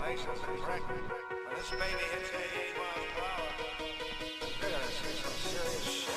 nice as a brick. When this baby hits 88 miles per hour, you're gonna see some serious shit.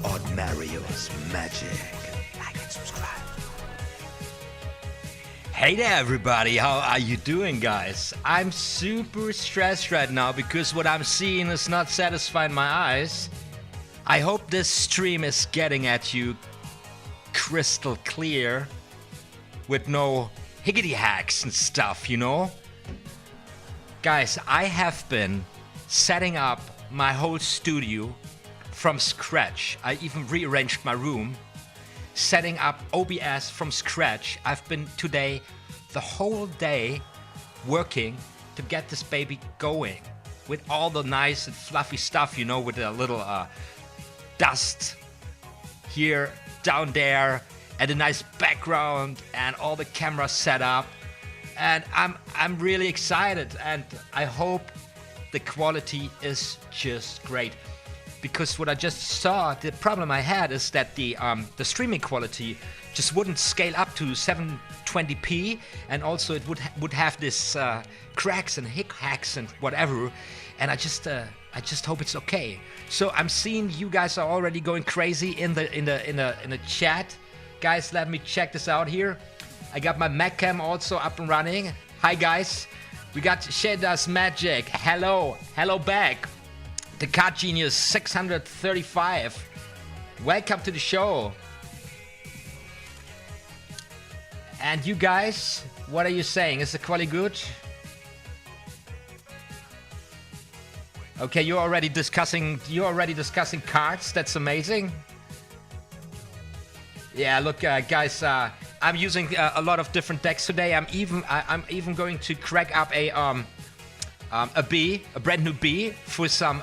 OTHMARIUS Magic. Like and subscribe. Hey there everybody, how are you doing guys? I'm super stressed right now because what I'm seeing is not satisfying my eyes. I hope this stream is getting at you crystal clear with no higgity hacks and stuff, you know? Guys, I have been setting up my whole studio from scratch. I even rearranged my room, setting up OBS from scratch. I've been today the whole day working to get this baby going with all the nice and fluffy stuff, you know, with a little dust here, down there, and a nice background and all the cameras set up. And I'm really excited, and I hope the quality is just great. Because what I just saw, the problem I had is that the streaming quality just wouldn't scale up to 720p, and also it would have this cracks and hacks and whatever. And I just hope it's okay. So I'm seeing you guys are already going crazy in the chat. Guys, let me check this out here. I got my Mac cam also up and running. Hi guys, we got Welders Magic. Hello back. The Card Genius 635. Welcome to the show. And you guys, what are you saying? Is the quality good? Okay, you're already discussing cards. That's amazing. Yeah, look, guys, I'm using a lot of different decks today. I'm even going to crack up a brand new B for some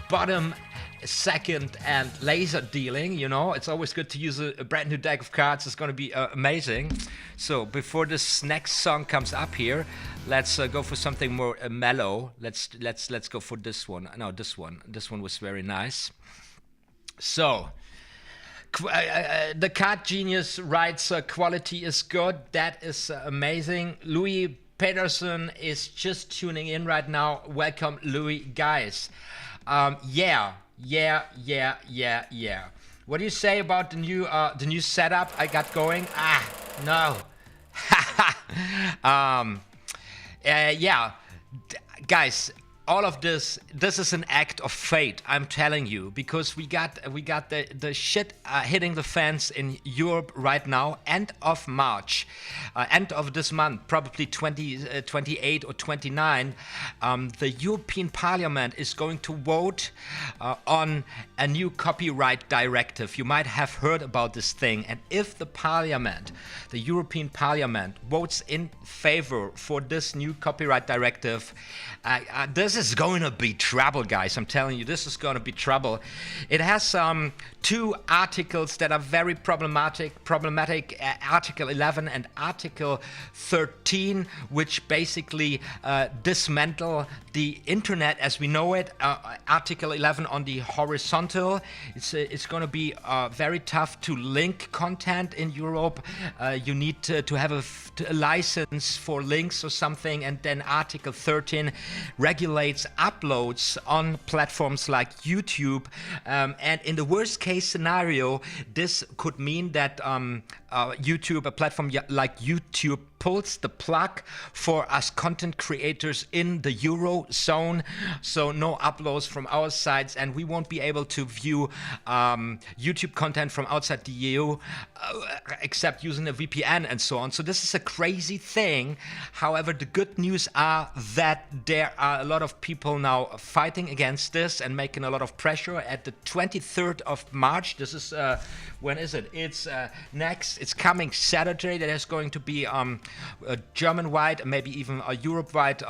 bottom, second, and laser dealing. You know, it's always good to use a brand new deck of cards. It's going to be amazing. So before this next song comes up here, let's go for something more mellow. Let's go for this one. No, this one. This one was very nice. So. The Card Genius writes, quality is good. That is amazing. Louis Peterson is just tuning in right now. Welcome, Louis, guys. Yeah. What do you say about the new setup I got going? No. Yeah, guys. All of this is an act of fate, I'm telling you, because we got the shit hitting the fans in Europe right now, end of March, end of this month, probably 28 or 29. The European Parliament is going to vote on a new copyright directive. You might have heard about this thing, and if the European Parliament votes in favor for this new copyright directive, this This is going to be trouble, guys. I'm telling you, this is going to be trouble. It has two articles that are very problematic. Article 11 and Article 13, which basically dismantle the internet as we know it. Article 11 on the horizontal. It's going to be very tough to link content in Europe. You need to have a license for links or something. And then Article 13 regulates uploads on platforms like YouTube. And in the worst case scenario, this could mean that YouTube, a platform like YouTube, pulls the plug for us content creators in the Eurozone. So no uploads from our sides, and we won't be able to view YouTube content from outside the EU except using a VPN and so on. So this is a crazy thing. However, the good news are that there are a lot of people now fighting against this and making a lot of pressure. At the 23rd of March, this is when is it? It's it's coming Saturday. There's going to be German-wide, maybe even Europe-wide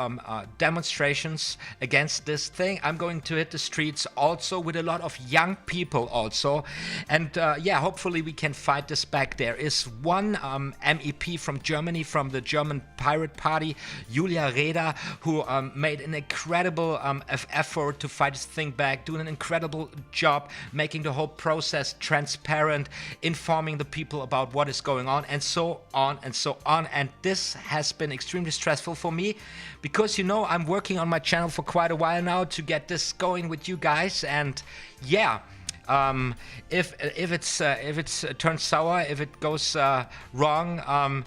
demonstrations against this thing. I'm going to hit the streets also with a lot of young people also. And yeah, hopefully we can fight this back. There is one MEP from Germany, from the German Pirate Party, Julia Reda, who made an incredible effort to fight this thing back, doing an incredible job, making the whole process transparent, informing the people about what is going on, and so on and so on. And this has been extremely stressful for me because, you know, I'm working on my channel for quite a while now to get this going with you guys. And yeah, if it's turns sour, if it goes wrong,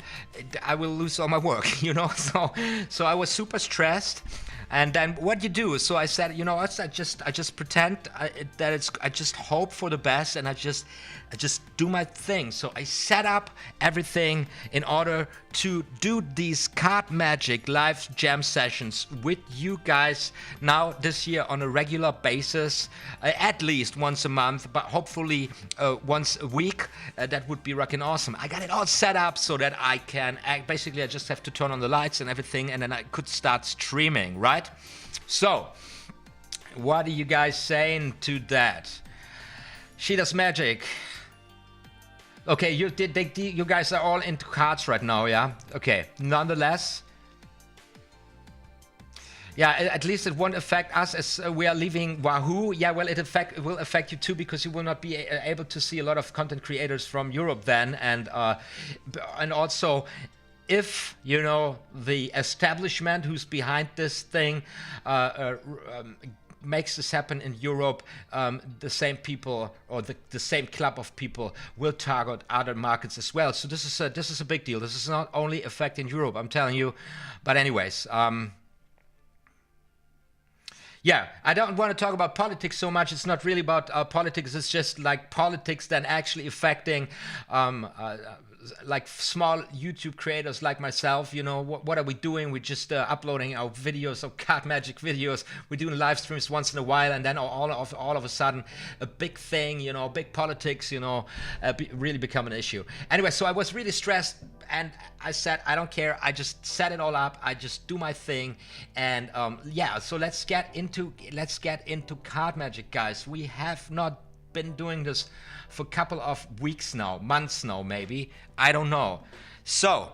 I will lose all my work, you know. So I was super stressed. And then what you do? So I said, you know what? I just pretend that I just hope for the best, and I just do my thing. So I set up everything in order to do these card magic live jam sessions with you guys now this year on a regular basis, at least once a month, but hopefully once a week. That would be rockin' awesome. I got it all set up so that I can basically I just have to turn on the lights and everything, and then I could start streaming, right? So, what are you guys saying to that? She does magic. Okay, you guys are all into cards right now, yeah? Okay, nonetheless, yeah, at least it won't affect us as we are leaving Wahoo. Yeah, well, it will affect you too, because you will not be able to see a lot of content creators from Europe then, and also, if, you know, the establishment who's behind this thing makes this happen in Europe, the same people or the same club of people will target other markets as well. So this is a big deal. This is not only affecting Europe, I'm telling you. But anyways, yeah, I don't want to talk about politics so much. It's not really about politics. It's just like politics then actually affecting like small YouTube creators like myself. You know, what are we doing? We're just uploading our videos, our card magic videos. We're doing live streams once in a while, and then all of a sudden a big thing, you know, big politics, you know, really become an issue. Anyway, so I was really stressed, and I said, I don't care. I just set it all up. I just do my thing, and yeah. So let's get into card magic, guys. We have not been doing this for a couple of weeks now, months now, maybe. I don't know. So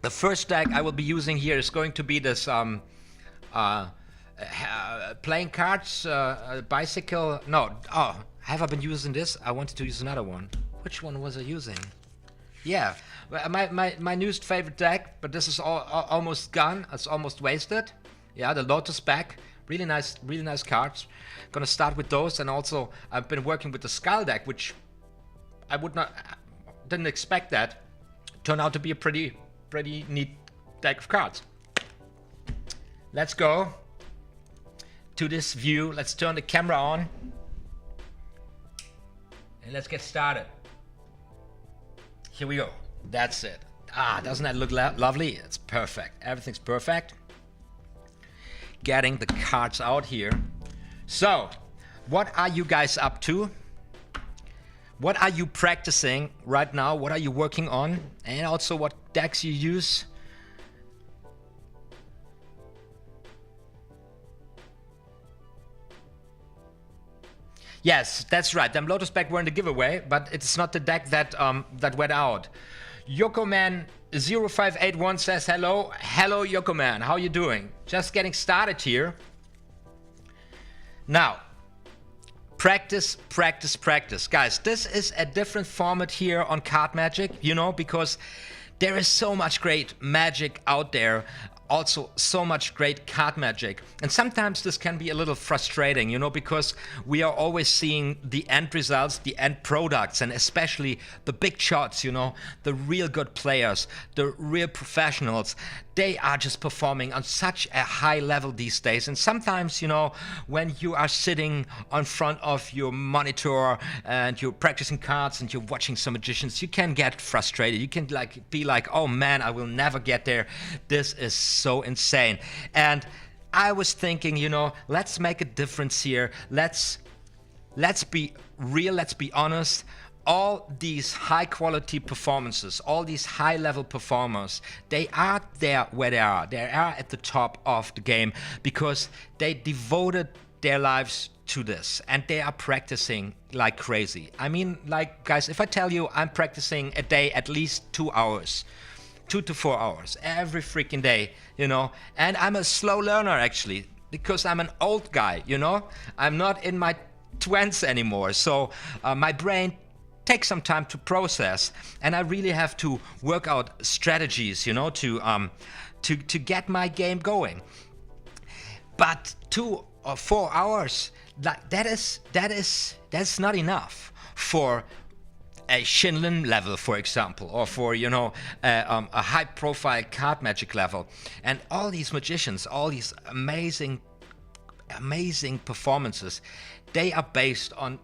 the first deck I will be using here is going to be this playing cards, bicycle. No, oh, have I been using this? I wanted to use another one. Which one was I using? Yeah, my newest favorite deck, but this is almost gone. It's almost wasted. Yeah, the Lotus back. Really nice cards. Gonna start with those, and also I've been working with the Skull deck, which I didn't expect that. Turned out to be a pretty neat deck of cards. Let's go to this view. Let's turn the camera on, and let's get started. Here we go. That's it. Ah, doesn't that look lovely? It's perfect. Everything's perfect. Getting the cards out here. So, what are you guys up to? What are you practicing right now? What are you working on? And also what decks you use? Yes, that's right. Them Lotus back were in the giveaway, but it's not the deck that that went out. Yokoman 0581 says hello. Hello Yokoman, how you doing? Just getting started here. Now, practice, practice, practice. Guys, this is a different format here on Card Magic, you know, because there is so much great magic out there. Also so much great card magic, and sometimes this can be a little frustrating, you know, because we are always seeing the end results, the end products, and especially the big shots, you know, the real good players, the real professionals. They are just performing on such a high level these days, and sometimes, you know, when you are sitting in front of your monitor and you're practicing cards and you're watching some magicians, you can get frustrated. You can be like, oh man, I will never get there. This is so insane. And I was thinking, you know, let's make a difference here. Let's be real, let's be honest. All these high quality performances, all these high level performers, they are there where they are. They are at the top of the game because they devoted their lives to this and they are practicing like crazy. I mean, like, guys, if I tell you I'm practicing a day at least 2 hours, 2 to 4 hours every freaking day, you know, and I'm a slow learner actually because I'm an old guy, you know, I'm not in my 20s anymore, so my brain takes some time to process, and I really have to work out strategies, you know, to get my game going. But 2 or 4 hours, like that's not enough for a Shinlin level, for example, or for, you know, a high-profile card magic level. And all these magicians, all these amazing performances, they are based on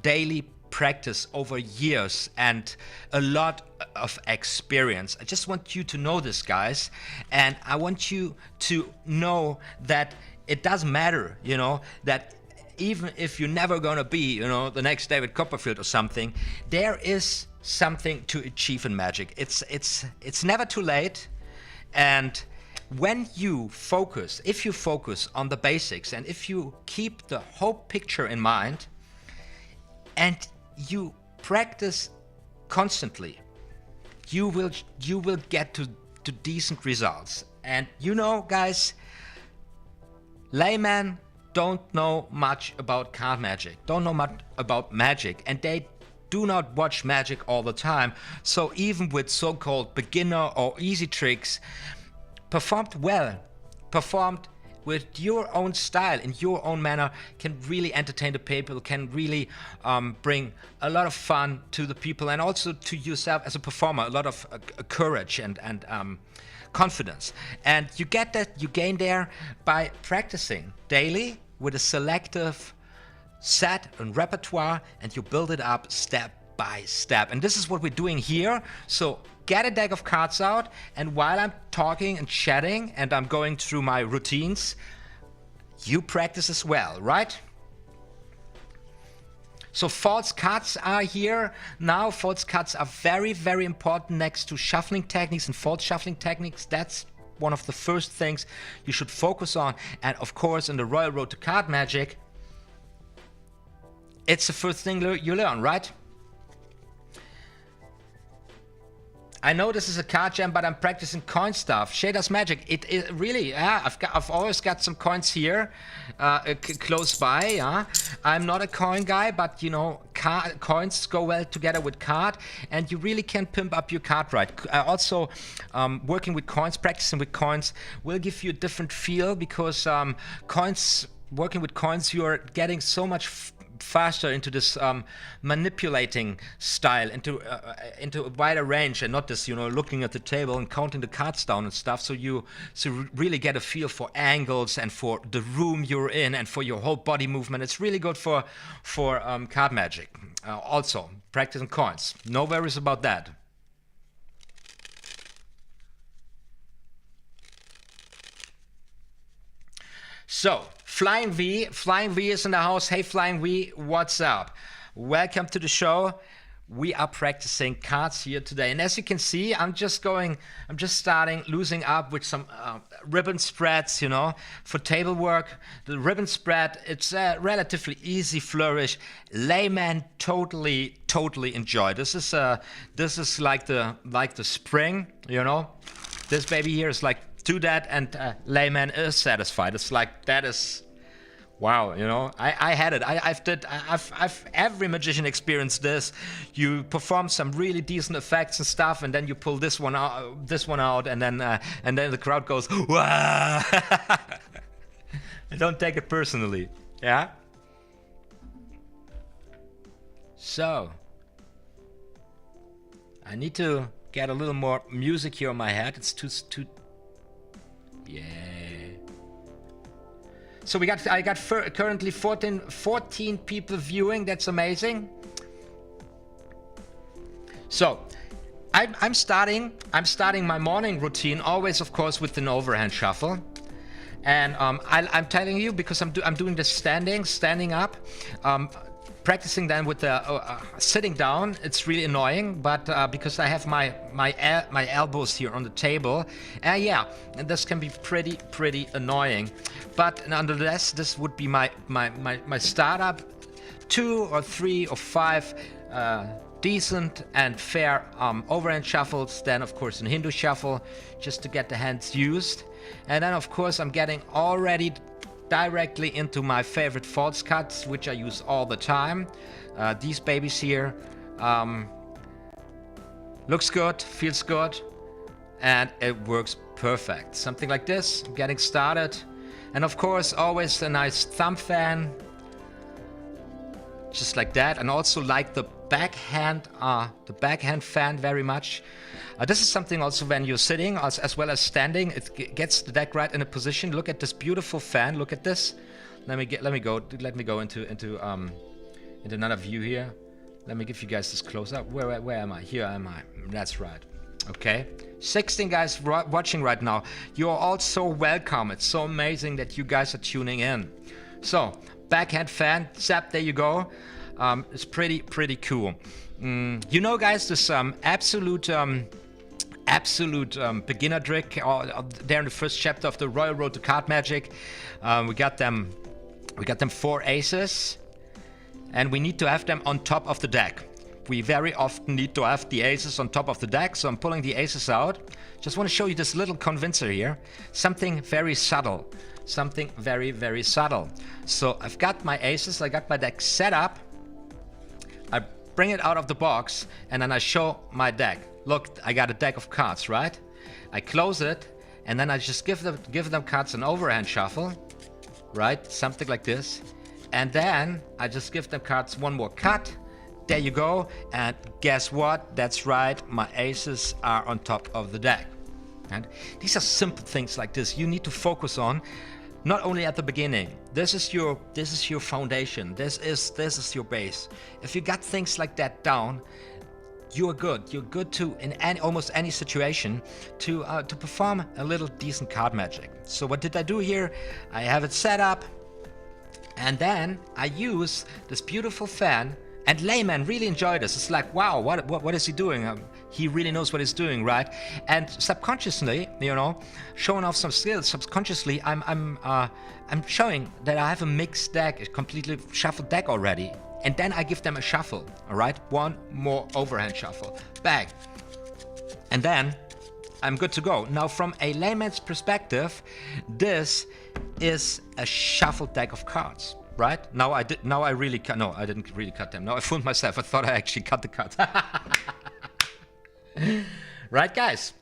daily practice over years and a lot of experience. I just want you to know this, guys, and I want you to know that it doesn't matter, you know, that even if you're never gonna be, you know, the next David Copperfield or something, there is something to achieve in magic. It's never too late. And when you focus, if you focus on the basics and if you keep the whole picture in mind and you practice constantly, you will get to decent results. And you know, guys, laymen don't know much about card magic, don't know much about magic, and they do not watch magic all the time. So even with so-called beginner or easy tricks, performed well, performed with your own style, in your own manner, can really entertain the people, can really bring a lot of fun to the people and also to yourself as a performer, a lot of courage and confidence. And you get that, you gain there by practicing daily with a selective set and repertoire, and you build it up step by step. And this is what we're doing here. So get a deck of cards out, and while I'm talking and chatting and I'm going through my routines, you practice as well, right? So false cards are here now. False cards are very, very important next to shuffling techniques and false shuffling techniques. That's one of the first things you should focus on. And of course, in the Royal Road to Card Magic, it's the first thing you learn, right? I know this is a card jam, but I'm practicing coin stuff. Shaders Magic. It really, yeah, I've always got some coins here, close by. Yeah, I'm not a coin guy, but you know, coins go well together with card, and you really can pimp up your card right. Also, working with coins, practicing with coins will give you a different feel because working with coins, you're getting so much faster into this manipulating style, into a wider range, and not just, you know, looking at the table and counting the cards down and stuff. So you really get a feel for angles and for the room you're in and for your whole body movement. It's really good for card magic. Also, practicing coins. No worries about that. So, Flying V is in the house. Hey, Flying V, what's up? Welcome to the show. we are practicing cards here today. And as you can see, I'm just starting losing up with some ribbon spreads, you know, for table work. The ribbon spread, it's a relatively easy flourish. Laymen totally enjoy. This is like the spring, you know. This baby here is like, do that and layman is satisfied. It's like, that is, wow, you know, I had it. I've every magician experienced this. You perform some really decent effects and stuff, and then you pull this one out, and then the crowd goes, wow. Don't take it personally, yeah. So I need to get a little more music here on my head. It's too. Yeah. So I got currently 14 people viewing. That's amazing. So I'm starting my morning routine always, of course, with an overhand shuffle. And I'm telling you, because I'm doing this standing up. Practicing then with the sitting down, it's really annoying, but because I have my elbows here on the table, yeah, and this can be pretty annoying. But nonetheless, this would be my startup. 2 or 3 or 5 decent and fair overhand shuffles. Then of course a Hindu shuffle, just to get the hands used. And then of course I'm getting already directly into my favorite false cuts, which I use all the time. These babies here, looks good, feels good, and it works perfect. Something like this, getting started. And of course always a nice thumb fan, just like that. And also like the backhand fan very much. This is something also when you're sitting as well as standing, it gets the deck right in a position. Look at this beautiful fan. Look at this. Let me go into another view here. Let me give you guys this close up. Where am I? Here am I. That's right. Okay. 16 guys watching right now. You're all so welcome. It's so amazing that you guys are tuning in. So backhand fan, zap. There you go. It's pretty cool. You know, guys, this absolute beginner trick there in the first chapter of the Royal Road to Card Magic. We got them 4 aces, and we need to have them on top of the deck. We very often need to have the aces on top of the deck, so I'm pulling the aces out. Just want to show you this little convincer here. Something very subtle. Something very subtle. So I've got my aces, I got my deck set up. I bring it out of the box, and then I show my deck. Look, I got a deck of cards, right? I close it, and then I just give them cards an overhand shuffle, right? Something like this. And then I just give them cards one more cut. There you go. And guess what? That's right. My aces are on top of the deck. And these are simple things like this you need to focus on, not only at the beginning. This is your foundation. This is your base. If you got things like that down, you're good. You're good to, in almost any situation, to perform a little decent card magic. So what did I do here? I have it set up, and then I use this beautiful fan. And laymen really enjoy this. It's like, wow, what is he doing? He really knows what he's doing, right? And subconsciously, you know, showing off some skills. Subconsciously, I'm showing that I have a mixed deck, a completely shuffled deck already. And then I give them a shuffle, all right? One more overhand shuffle, bang. And then I'm good to go. Now, from a layman's perspective, this is a shuffled deck of cards. Right? Now I didn't really cut them. Now I fooled myself. I thought I actually cut the cards. Right, guys?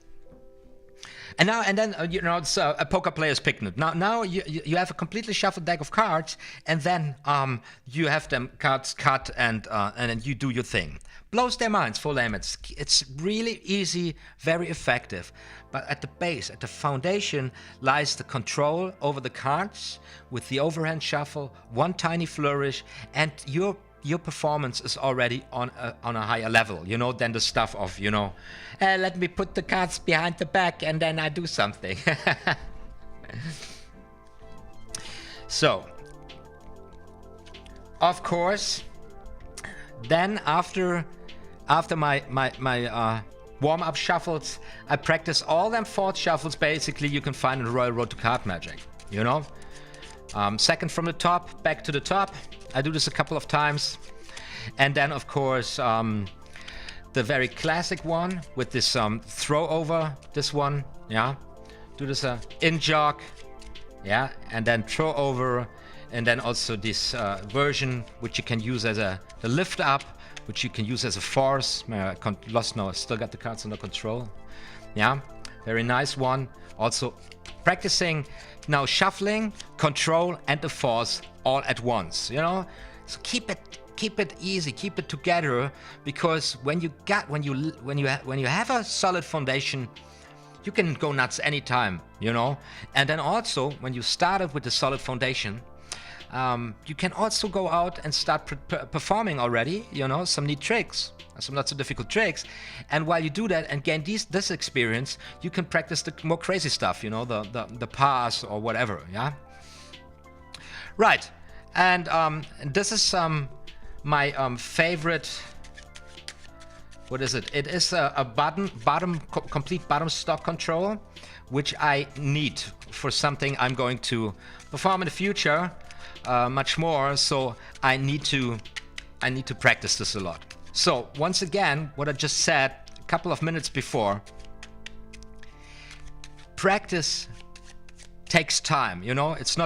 And then you know, it's a poker player's picnic. Now you have a completely shuffled deck of cards, and then you have them cards cut, and then you do your thing. Blows their minds for laymen. It's really easy, very effective. But at the base, at the foundation, lies the control over the cards with the overhand shuffle, one tiny flourish, and your performance is already on a higher level, you know, than the stuff of, you know, let me put the cards behind the back and then I do something. So, of course, then after after my warm-up shuffles, I practice all them 4 shuffles basically you can find in the Royal Road to Card Magic, you know? Second from the top, back to the top. I do this a couple of times. And then, of course, the very classic one with this throw over, this one, yeah? Do this in jog, yeah? And then throw over. And then also this version, which you can use as the lift up, which you can use as a force. I lost now, I still got the cards under control. Yeah, very nice one. Also practicing now shuffling, control, and the force all at once, you know? So keep it easy, keep it together, because when you have a solid foundation, you can go nuts anytime, you know? And then also, when you started with the solid foundation, you can also go out and start performing already, you know, some neat tricks, some not so difficult tricks. And while you do that and gain this experience, you can practice the more crazy stuff, you know, the pass or whatever, yeah? Right, and this is my favorite, what is it? It is a complete bottom stock control, which I need for something I'm going to perform in the future. Much more, so I need to practice this a lot. So once again, what I just said a couple of minutes before, practice takes time, you know? It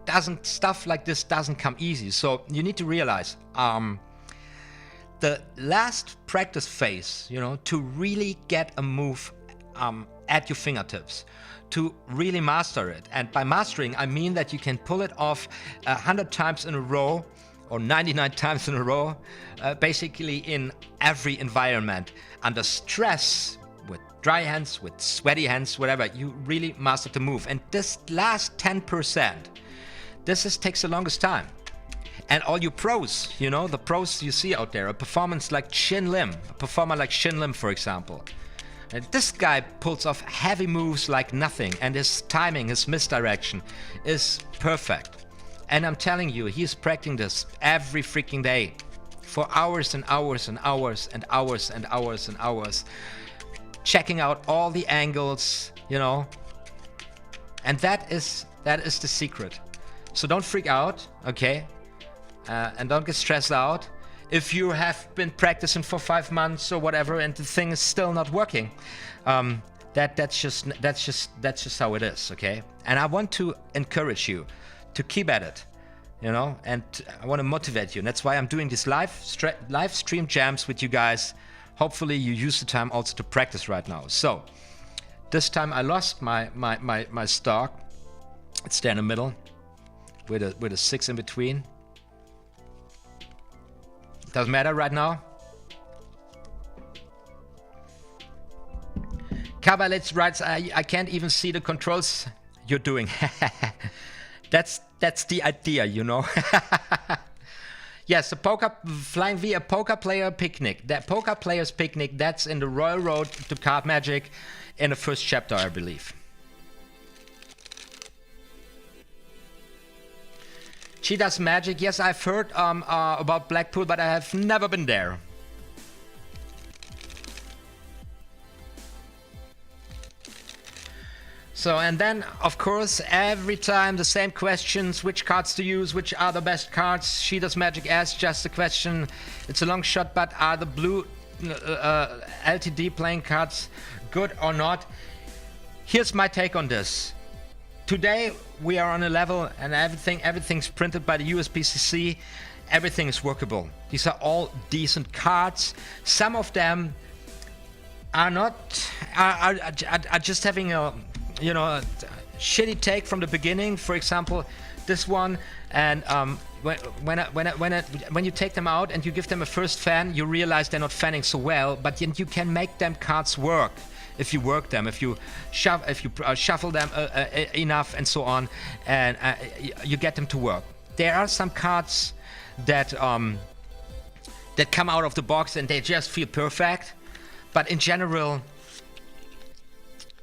doesn't, stuff like this doesn't come easy. So you need to realize the last practice phase, you know, to really get a move at your fingertips, to really master it. And by mastering, I mean that you can pull it off 100 times in a row or 99 times in a row, basically in every environment. Under stress, with dry hands, with sweaty hands, whatever, you really mastered the move. And this last 10%, takes the longest time. And all you pros, you know, the pros you see out there, a performer like Shin Lim, for example. And this guy pulls off heavy moves like nothing, and his timing, his misdirection is perfect. And I'm telling you, he's practicing this every freaking day for hours and hours and hours and hours and hours and hours, checking out all the angles, you know. And that is the secret. So don't freak out, okay? And don't get stressed out if you have been practicing for 5 months or whatever and the thing is still not working. That's just how it is, okay? And I want to encourage you to keep at it, you know, and I want to motivate you. And that's why I'm doing these live stream jams with you guys. Hopefully you use the time also to practice right now. So this time I lost my stock. It's there in the middle with a 6 in between. Doesn't matter right now. Kabalets writes, I can't even see the controls you're doing. That's the idea, you know. Yes, flying via poker player picnic. That poker player's picnic, that's in the Royal Road to Card Magic in the first chapter, I believe. She does magic. Yes, I've heard about Blackpool, but I have never been there. So, and then, of course, every time the same questions, which cards to use, which are the best cards. She does magic asks just a question. It's a long shot, but are the blue LTD playing cards good or not? Here's my take on this. Today we are on a level and everything's printed by the USPCC. Everything is workable. These are all decent cards. Some of them are not are just having a, you know, a shitty take from the beginning. For example, this one, and when you take them out and you give them a first fan, you realize they're not fanning so well, but you can make them cards work. If you work them, if you shuffle them enough and so on, and you get them to work. There are some cards that come out of the box and they just feel perfect, but in general,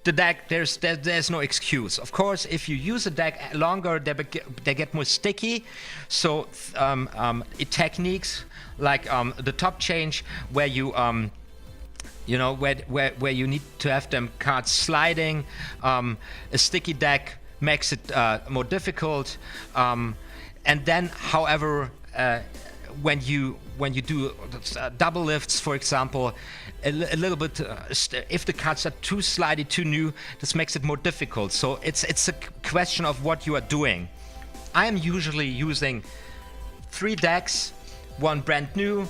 the deck, there's no excuse. Of course, if you use a deck longer, they get more sticky. So techniques like the top change, where you you know, where you need to have them cards sliding, a sticky deck makes it more difficult. And then, however, when you do double lifts, for example, a little bit, if the cards are too slidey, too new, this makes it more difficult. So it's a question of what you are doing. I am usually using 3 decks, one brand new,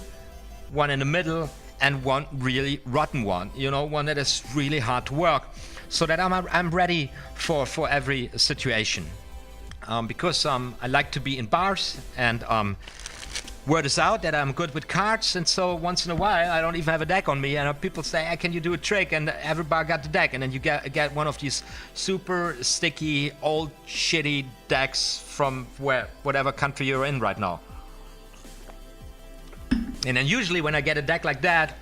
one in the middle, and one really rotten one. You know, one that is really hard to work, so that I'm ready for every situation. Because I like to be in bars, and word is out that I'm good with cards, and so once in a while I don't even have a deck on me, and people say, hey, can you do a trick? And everybody got the deck, and then you get one of these super sticky, old, shitty decks from whatever country you're in right now. And then usually when I get a deck like that,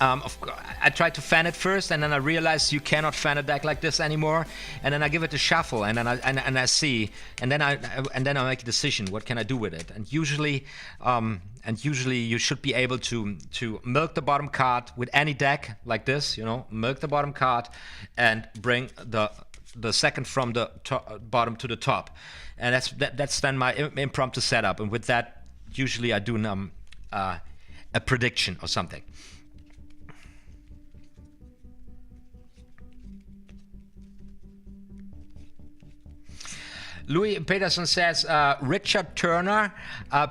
I try to fan it first, and then I realize you cannot fan a deck like this anymore, and then I give it a shuffle, and then I see, and then I make a decision. What can I do with it? And usually you should be able to milk the bottom card with any deck like this. You know, milk the bottom card and bring the second from the bottom to the top, and that's then my impromptu setup. And with that, usually I do a prediction or something. Louis Peterson says, Richard Turner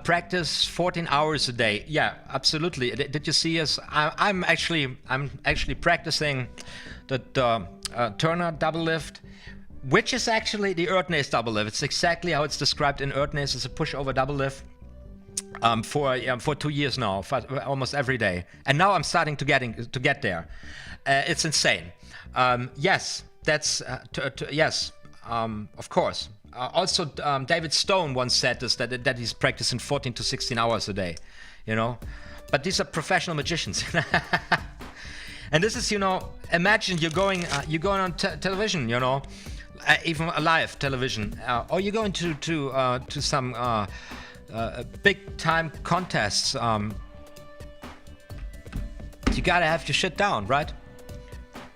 practice 14 hours a day. Yeah, absolutely. Did you see us? I'm actually practicing the Turner double lift, which is actually the Erdnase double lift. It's exactly how it's described in Erdnase. It's a pushover double lift for 2 years now, almost every day. And now I'm starting to get there. It's insane. Yes, that's yes, of course. Also, David Stone once said this, that he's practicing 14 to 16 hours a day, you know. But these are professional magicians. And this is, you know, imagine you're going on television, you know, even a live television, or you're going to some big time contests. You gotta have your shit down, right?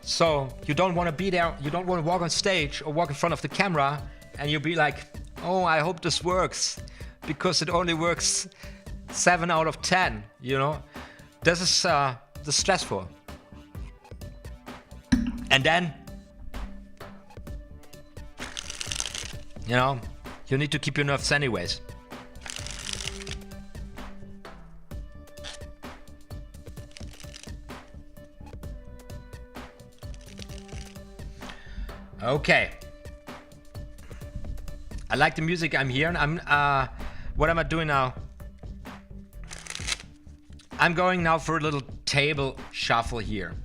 So you don't want to be there. You don't want to walk on stage or walk in front of the camera, and you'll be like, oh, I hope this works, because it only works 7 out of 10, you know? This is stressful. And then, you know, you need to keep your nerves anyways. Okay. I like the music I'm hearing. What am I doing now? I'm going now for a little table shuffle here.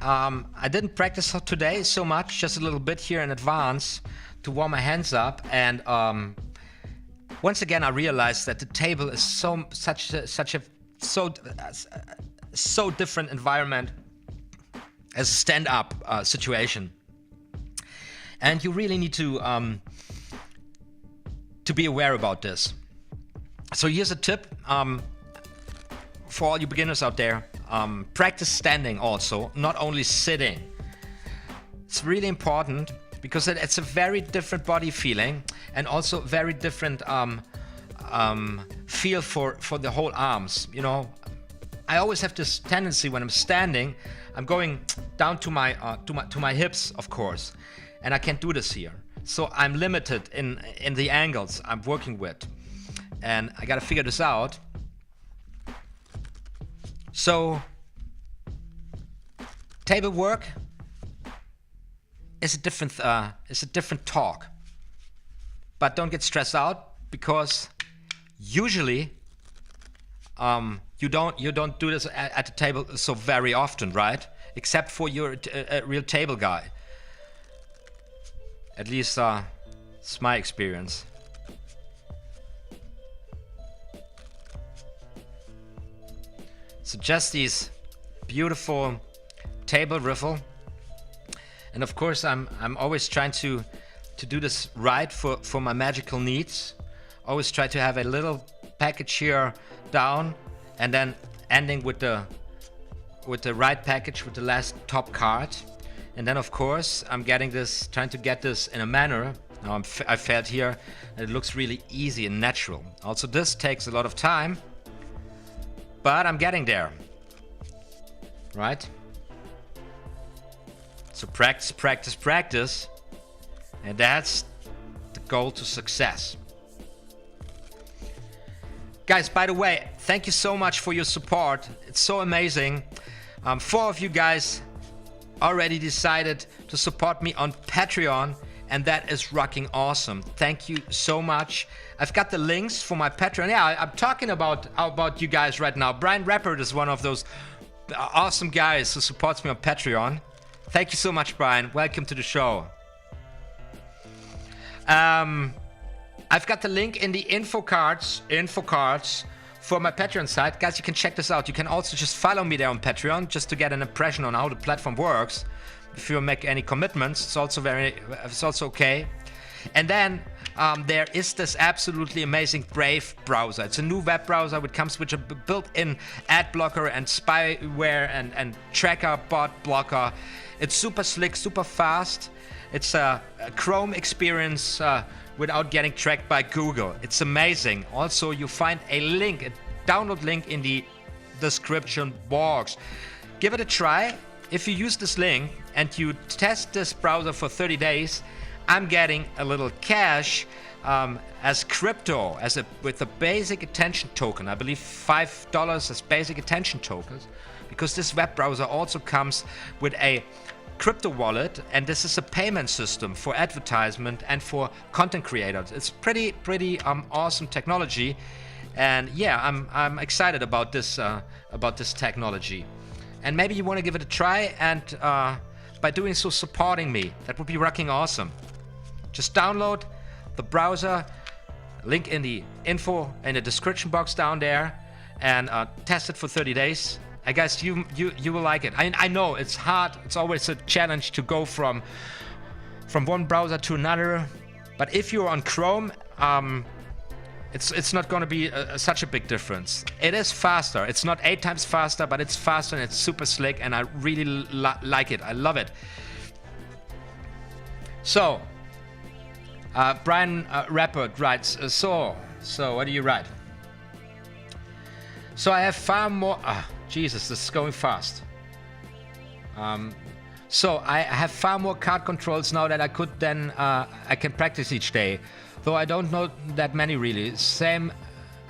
I didn't practice today so much, just a little bit here in advance to warm my hands up. And once again, I realized that the table is so different environment as a stand-up situation. And you really need to be aware about this. So here's a tip for all you beginners out there. Practice standing also, not only sitting. It's really important because it's a very different body feeling, and also very different feel for the whole arms. You know, I always have this tendency when I'm standing, I'm going down to my hips, of course. And I can't do this here. So I'm limited in the angles I'm working with. And I gotta figure this out. So table work is a different talk. But don't get stressed out, because usually you don't do this at the table so very often, right? Except for you're a real table guy. At least it's my experience. So just these beautiful table riffle And of course, I'm always trying to do this right for my magical needs. Always try to have a little package here down, and then ending with the right package with the last top card. And then of course I'm getting this, trying to get this in a manner. Now I failed here, and it looks really easy and natural. Also, this takes a lot of time, but I'm getting there, right? So practice, practice, practice, and that's the goal to success. Guys, by the way, thank you so much for your support. It's so amazing. 4 of you guys already decided to support me on Patreon, and that is rocking awesome. Thank you so much. I've got the links for my Patreon. Yeah, I'm talking about you guys right now. Brian Rappert is one of those awesome guys who supports me on Patreon. Thank you so much, Brian. Welcome to the show. I've got the link in the info cards for my Patreon site. Guys, you can check this out. You can also just follow me there on Patreon just to get an impression on how the platform works. If you make any commitments, it's also okay. And then there is this absolutely amazing Brave browser. It's a new web browser which comes with a built-in ad blocker and spyware and tracker bot blocker. It's super slick, super fast. It's a Chrome experience without getting tracked by Google. It's amazing. Also, you find a link, a download link in the description box. Give it a try. If you use this link and you test this browser for 30 days, I'm getting a little cash as crypto, with a basic attention token. I believe $5 as basic attention tokens, because this web browser also comes with a crypto wallet, and this is a payment system for advertisement and for content creators. It's pretty awesome technology, and yeah, I'm excited about this technology. And maybe you want to give it a try, and by doing so, supporting me. That would be rocking awesome. Just download the browser, link in the info in the description box down there, and test it for 30 days. I guess you will like it. I know it's hard. It's always a challenge to go from one browser to another. But if you're on Chrome, it's not going to be such a big difference. It is faster. It's not 8 times faster, but it's faster and it's super slick, and I really like it. I love it. So, Brian Rappert writes, so what do you write? So I have far more... Jesus, this is going fast. So I have far more card controls now that I can practice each day. Though I don't know that many really. Same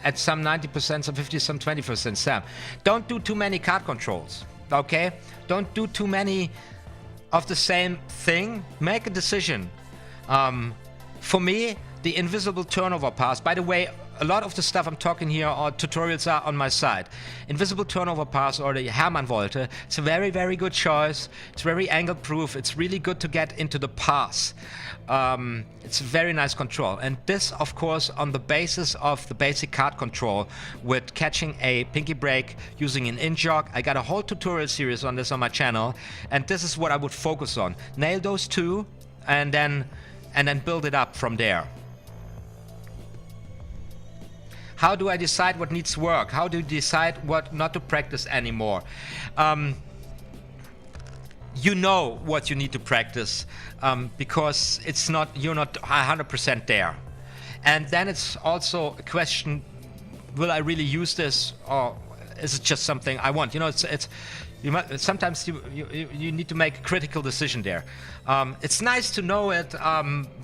at some 90%, some 50%, some 20%, Sam. Don't do too many card controls, okay? Don't do too many of the same thing. Make a decision. For me, the invisible turnover pass, by the way, a lot of the stuff I'm talking here or tutorials are on my side. Invisible turnover pass or the Hermann Volte, it's a very, very good choice. It's very angle proof. It's really good to get into the pass. It's a very nice control. And this, of course, on the basis of the basic card control with catching a pinky break using an in jog. I got a whole tutorial series on this on my channel. And this is what I would focus on. Nail those two and then build it up from there. How do I decide what needs work? How do you decide what not to practice anymore? You know what you need to practice because you're not 100% there. And then it's also a question, will I really use this, or is it just something I want? You know, sometimes you need to make a critical decision there. It's nice to know it,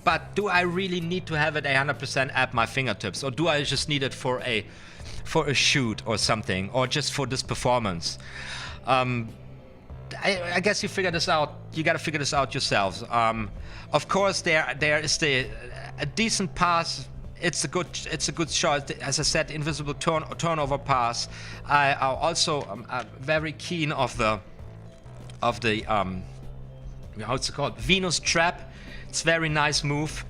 but do I really need to have it 100% at my fingertips, or do I just need it for a shoot or something, or just for this performance? I guess you figure this out. You got to figure this out yourselves. Of course, there is a decent pass. It's a good shot. As I said, invisible turnover pass. I also very keen of the how's it called? Venus trap. It's a very nice move.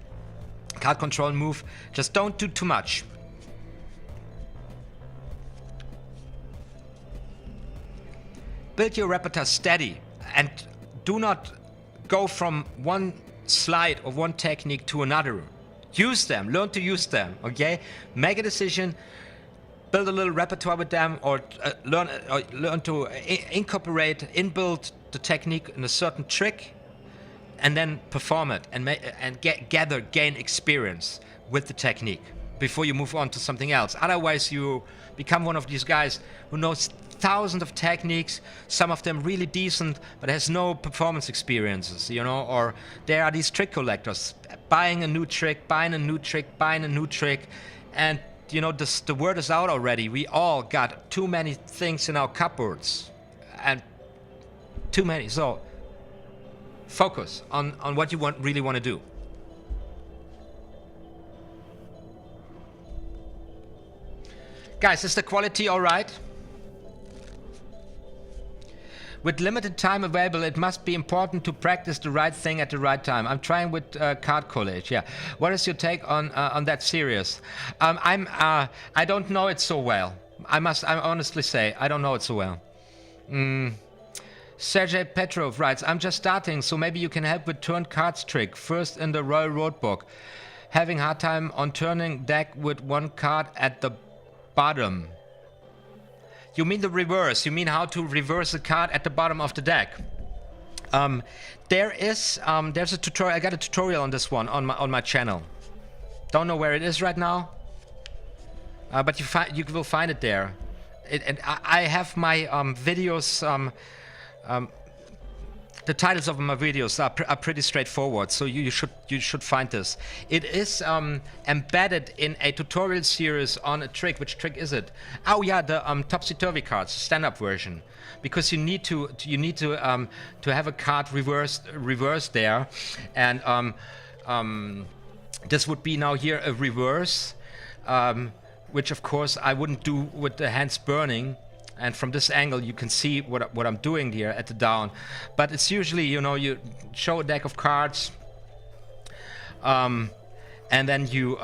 Card control move. Just don't do too much. Build your repertoire steady and do not go from one slide or one technique to another. Use them, learn to use them, okay? Make a decision, build a little repertoire with them, or learn to incorporate, inbuild the technique in a certain trick, and then perform it and gain experience with the technique before you move on to something else. Otherwise, you become one of these guys who knows thousands of techniques, some of them really decent, but has no performance experiences, you know. Or there are these trick collectors buying a new trick, buying a new trick, buying a new trick, and you know, the word is out already. We all got too many things in our cupboards, and too many. So focus on what you really want to do. Guys, is the quality all right? With limited time available, it must be important to practice the right thing at the right time. I'm trying with card collage. Yeah. What is your take on that series? I don't know it so well. I honestly say I don't know it so well. Sergei Petrov writes, I'm just starting, so maybe you can help with turn cards trick. First in the Royal Road book. Having hard time on turning deck with one card at the bottom. You mean the reverse. You mean how to reverse a card at the bottom of the deck. There's a tutorial. I got a tutorial on this one on my channel. Don't know where it is right now, but you will find it there. And I have my videos. The titles of my videos are pretty straightforward, so you should find this. It is embedded in a tutorial series on a trick. Which trick is it? Oh yeah, the topsy-turvy cards, stand-up version, because you need to have a card reversed there, and this would be now here a reverse, which of course I wouldn't do with the hands burning. And from this angle, you can see what I'm doing here at the down. But it's usually, you know, you show a deck of cards, and then you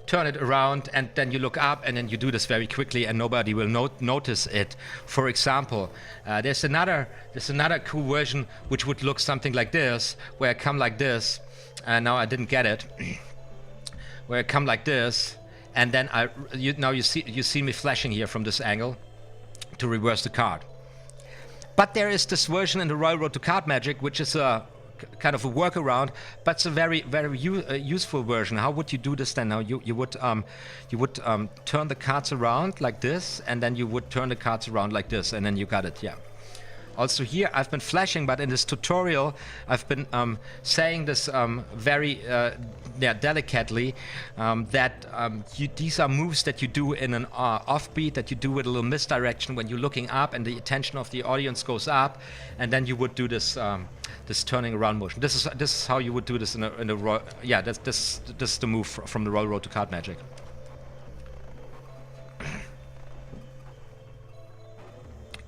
turn it around, and then you look up, and then you do this very quickly, and nobody will notice it. For example, there's another cool version which would look something like this, where I come like this, and now I didn't get it. Where I come like this, and then you see me flashing here from this angle to reverse the card. But there is this version in the Royal Road to Card Magic, which is a kind of a workaround, but it's a very useful version. How would you do this then? Now you would turn the cards around like this, and then you would turn the cards around like this, and then you got it. Yeah. Also here I've been flashing, but in this tutorial I've been saying this very delicately, that these are moves that you do in an offbeat, that you do with a little misdirection when you're looking up and the attention of the audience goes up, and then you would do this this turning around motion. This is how you would do this in a yeah. This is the move from the Royal Road to Card Magic.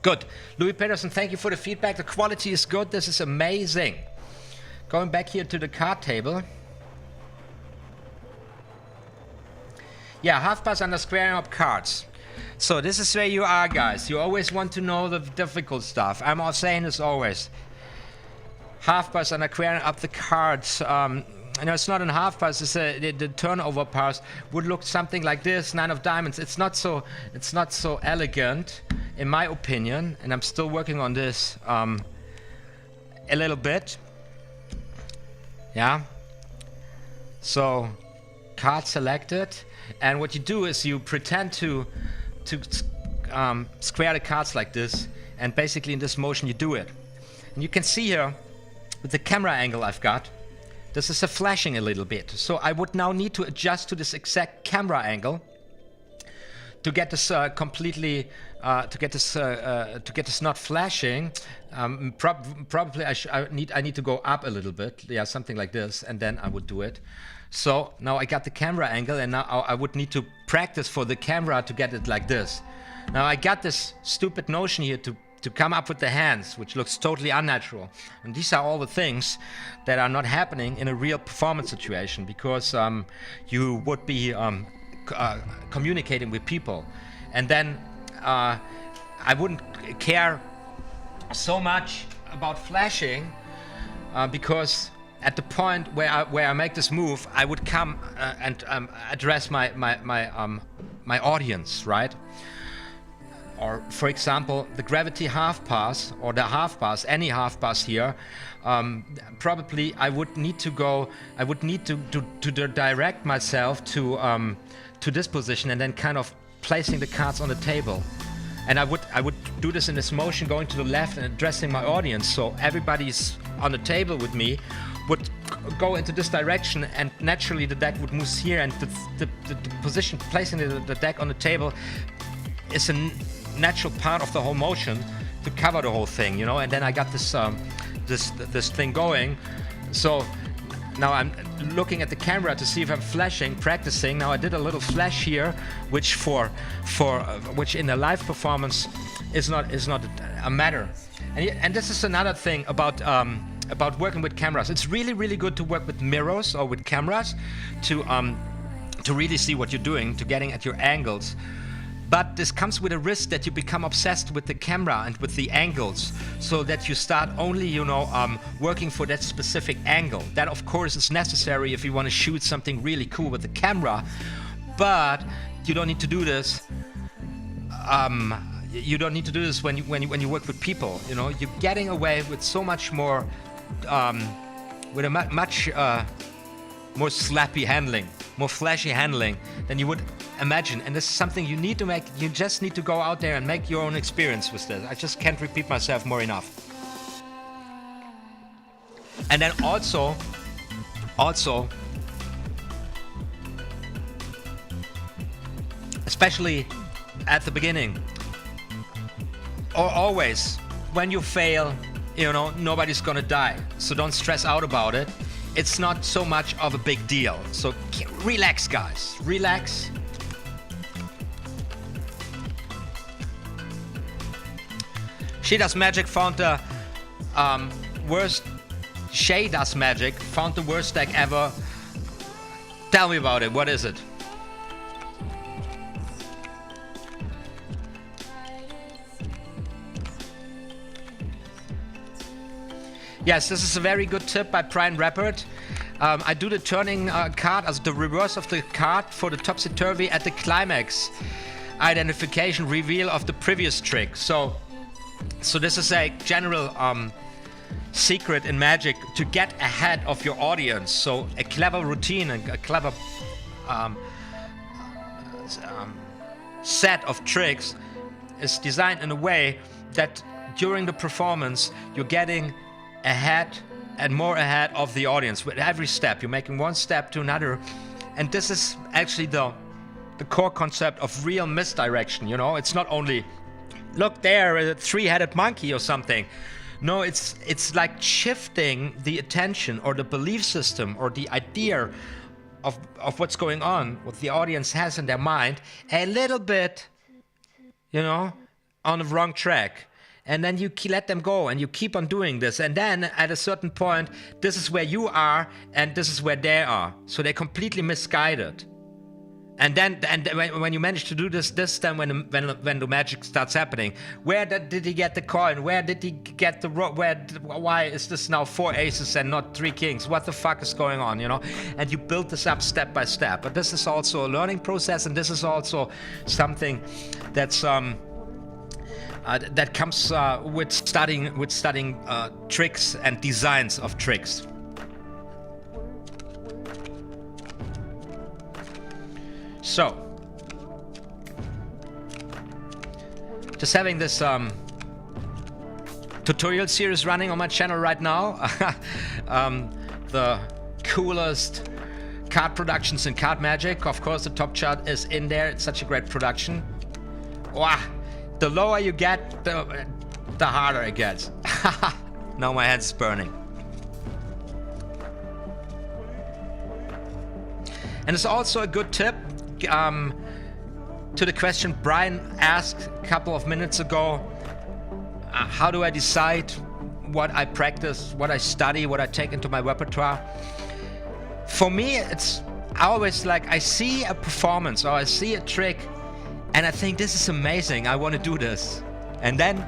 Good. Louis Peterson, thank you for the feedback. The quality is good. This is amazing. Going back here to the card table. Yeah, half pass under squaring up cards. So this is where you are, guys. You always want to know the difficult stuff. I'm all saying this always. Half pass under squaring up the cards. No, it's not a half pass. It's the turnover pass would look something like this. 9 of diamonds. It's not so elegant, in my opinion, and I'm still working on this a little bit. Yeah. So, card selected, and what you do is you pretend to square the cards like this, and basically in this motion you do it. And you can see here with the camera angle I've got. This is flashing a little bit, so I would now need to adjust to this exact camera angle to get this completely, to get this not flashing. Probably I need to go up a little bit, yeah, something like this, and then I would do it. So now I got the camera angle, and now I would need to practice for the camera to get it like this. Now I got this stupid notion here to come up with the hands, which looks totally unnatural. And these are all the things that are not happening in a real performance situation, because you would be communicating with people. And then I wouldn't care so much about flashing because at the point where I make this move, I would come and address my audience, right? Or for example, the gravity half pass or the half pass, any half pass here, probably I would need to direct myself to this position and then kind of placing the cards on the table. And I would do this in this motion, going to the left and addressing my audience. So everybody's on the table with me would go into this direction, and naturally the deck would move here, and the position, placing the deck on the table is a natural part of the whole motion to cover the whole thing, you know. And then I got this this thing going. So now I'm looking at the camera to see if I'm flashing, practicing. Now I did a little flash here, which which in a live performance is not a matter. And this is another thing about working with cameras. It's really good to work with mirrors or with cameras to really see what you're doing, to getting at your angles. But this comes with a risk that you become obsessed with the camera and with the angles, so that you start only, you know, working for that specific angle. That of course is necessary if you want to shoot something really cool with the camera, but you don't need to do this. You don't need to do this when you work with people. You know, you're getting away with so much more, with a much more slappy handling, more flashy handling than you would imagine. And this is something you need to make. You just need to go out there and make your own experience with this. I just can't repeat myself more enough. And then also, especially at the beginning, or always, when you fail, you know, nobody's gonna die. So don't stress out about it. It's not so much of a big deal. So relax, guys, relax. She Does Magic found the worst. Shay Does Magic found the worst deck ever. Tell me about it. What is it? Yes, this is a very good tip by Brian Rappert. I do the turning card, as the reverse of the card for the topsy-turvy at the climax identification reveal of the previous trick. So this is a general secret in Magic to get ahead of your audience. So a clever routine, a clever set of tricks is designed in a way that during the performance you're getting ahead and more ahead of the audience with every step. You're making one step to another, and this is actually the core concept of real misdirection. You know, it's not only look there, a three-headed monkey or something. No, it's like shifting the attention or the belief system or the idea of what's going on, what the audience has in their mind, a little bit, you know, on the wrong track. And then you let them go and you keep on doing this. And then at a certain point, this is where you are and this is where they are. So they're completely misguided. And then when you manage to do this time when the magic starts happening, where did he get the coin? Where did he get the why is this now 4 aces and not 3 kings? What the fuck is going on, you know? And you build this up step by step. But this is also a learning process, and this is also something that's that comes with studying tricks and designs of tricks. So, just having this tutorial series running on my channel right now. The coolest card productions in card magic. Of course, the top chart is in there. It's such a great production. Wow. The lower you get, the harder it gets. Now my hand's burning. And it's also a good tip to the question Brian asked a couple of minutes ago. How do I decide what I practice, what I study, what I take into my repertoire? For me, it's always like I see a performance or I see a trick and I think this is amazing, I want to do this. And then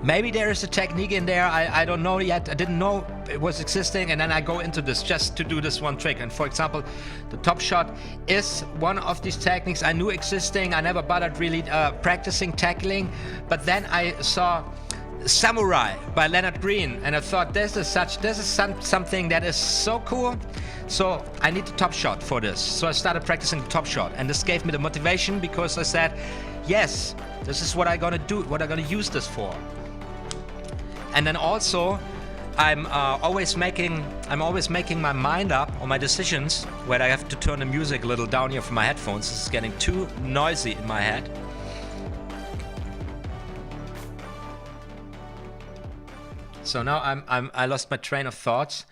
Maybe there is a technique in there, I don't know yet. I didn't know it was existing, and then I go into this just to do this one trick. And for example, the top shot is one of these techniques I knew existing. I never bothered really practicing tackling, but then I saw Samurai by Leonard Green, and I thought this is something that is so cool. So I need the top shot for this. So I started practicing the top shot, and this gave me the motivation because I said, yes, this is what I'm gonna do, what I'm gonna use this for. And then also, I'm always making my mind up on my decisions, where I have to turn the music a little down here from my headphones. This is getting too noisy in my head. So now I lost my train of thoughts.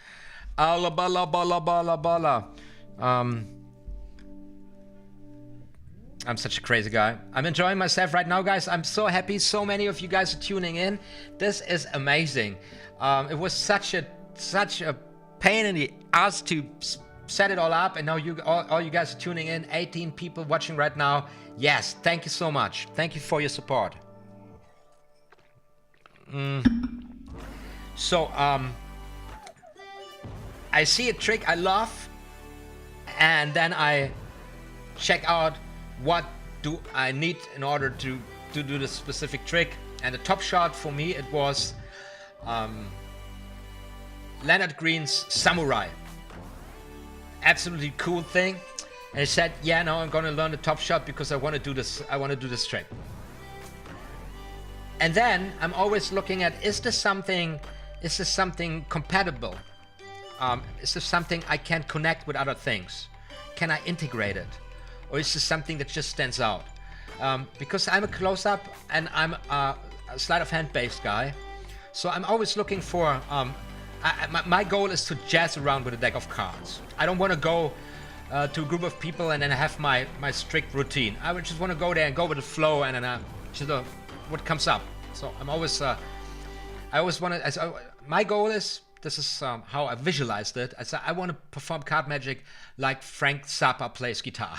Alla balla balla balla balla. I'm such a crazy guy. I'm enjoying myself right now, guys. I'm so happy. So many of you guys are tuning in. This is amazing. It was such a pain in the ass to set it all up, and now all you guys are tuning in. 18 people watching right now. Yes, thank you so much. Thank you for your support. So I see a trick I love, and then I check out what do I need in order to do this specific trick. And the top shot for me, it was Leonard Green's Samurai. Absolutely cool thing. And I said, yeah, now I'm gonna learn the top shot because I want to do this. I want to do this trick. And then I'm always looking at, is this something compatible? Is this something I can connect with other things? Can I integrate it? Or is this something that just stands out? Because I'm a close-up and I'm a sleight of hand based guy, so I'm always looking for, my goal is to jazz around with a deck of cards. I don't want to go to a group of people and then have my strict routine. I would just want to go there and go with the flow, and then just what comes up. So I'm always, I always want to, my goal is, this is how I visualized it. I said, I want to perform card magic like Frank Zappa plays guitar.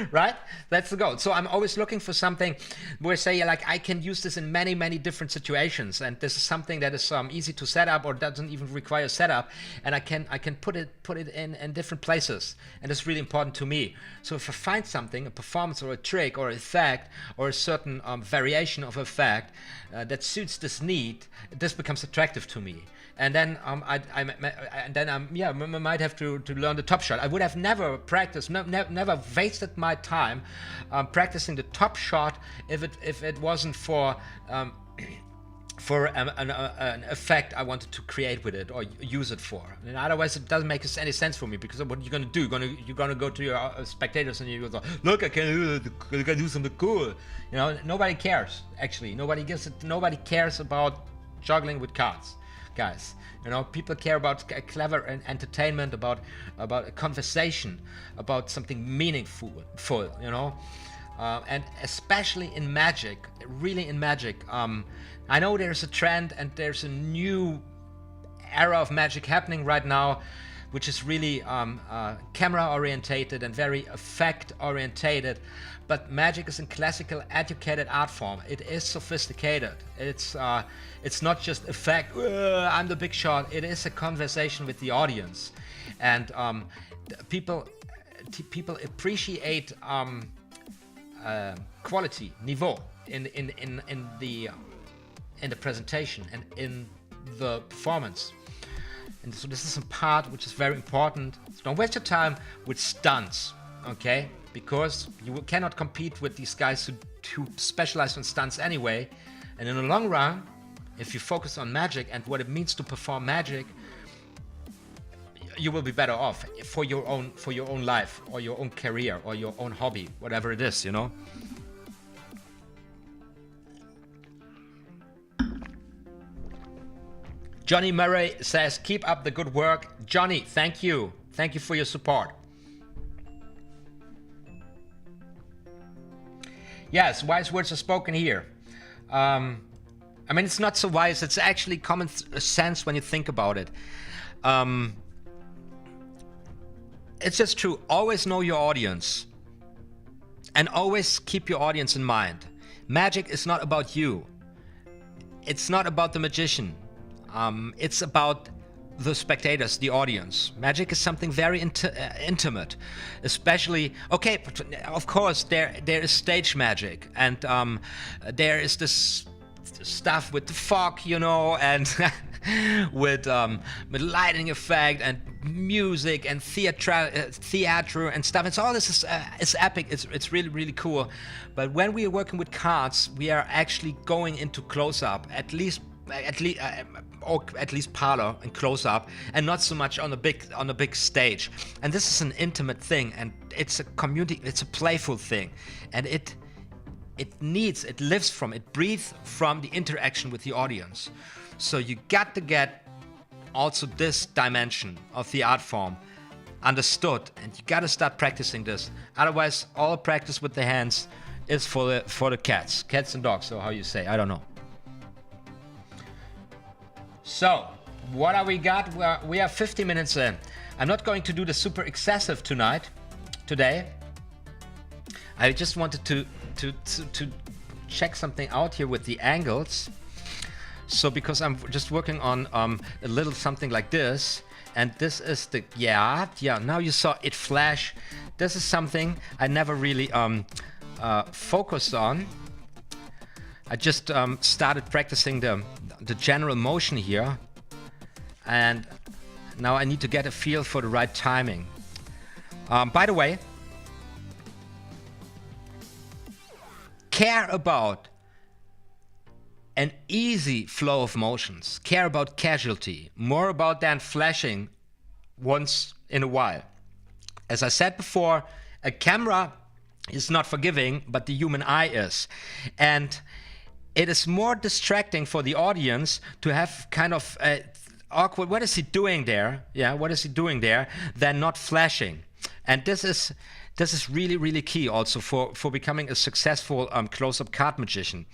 Right? That's the goal. So I'm always looking for something where I say, like, I can use this in many, many different situations. And this is something that is easy to set up or doesn't even require setup. And I can put it in different places. And it's really important to me. So if I find something, a performance or a trick or effect or a certain variation of effect that suits this need, this becomes attractive to me. And then I might have to learn the top shot. I would have never practiced, never wasted my time practicing the top shot if it wasn't for an effect I wanted to create with it or use it for. And otherwise, it doesn't make any sense for me, because what you're gonna do? You're gonna go to your spectators and you go, look, I can do something cool. You know, nobody cares. Actually, nobody cares about juggling with cards. Guys, you know, people care about clever entertainment, about a conversation, about something meaningful, you know, and especially in magic, really in magic. I know there's a trend and there's a new era of magic happening right now, which is really camera orientated and very effect orientated. But magic is a classical, educated art form. It is sophisticated. It's not just effect. I'm the big shot. It is a conversation with the audience, and people appreciate quality, niveau in the presentation and in the performance. And so this is a part which is very important. So don't waste your time with stunts, okay? Because you cannot compete with these guys who specialize on stunts anyway. And in the long run, if you focus on magic and what it means to perform magic, you will be better off for your own life or your own career or your own hobby, whatever it is, you know. Johnny Murray says, keep up the good work. Johnny, thank you. Thank you for your support. Yes, wise words are spoken here. I mean, it's not so wise. It's actually common sense when you think about it. It's just true. Always know your audience. And always keep your audience in mind. Magic is not about you. it's not about the magician. It's about the spectators, the audience. Magic is something very intimate, especially. Okay, of course there is stage magic, and there is this stuff with the fog, you know, and with lighting effect and music and theater and stuff. And so all this is epic. It's really, really cool. But when we are working with cards, we are actually going into close-up, at least parlor and close-up, and not so much on a big stage. And this is an intimate thing, and it's a community. It's a playful thing, and it breathes from the interaction with the audience. So you got to get also this dimension of the art form understood, and you got to start practicing this. Otherwise, all practice with the hands is for the cats and dogs, or how you say, I don't know. So, what have we got? We are 50 minutes in. I'm not going to do the super excessive today. I just wanted to check something out here with the angles. So because I'm just working on a little something like this, and this is the now you saw it flash. This is something I never really focused on. I just started practicing the general motion here, and now I need to get a feel for the right timing. By the way, care about an easy flow of motions. Care about casualty. More about than flashing once in a while. As I said before, a camera is not forgiving, but the human eye is. And it is more distracting for the audience to have kind of awkward, what is he doing there? Yeah, what is he doing there? Than not flashing. And this is really, really key also for becoming a successful close-up card magician.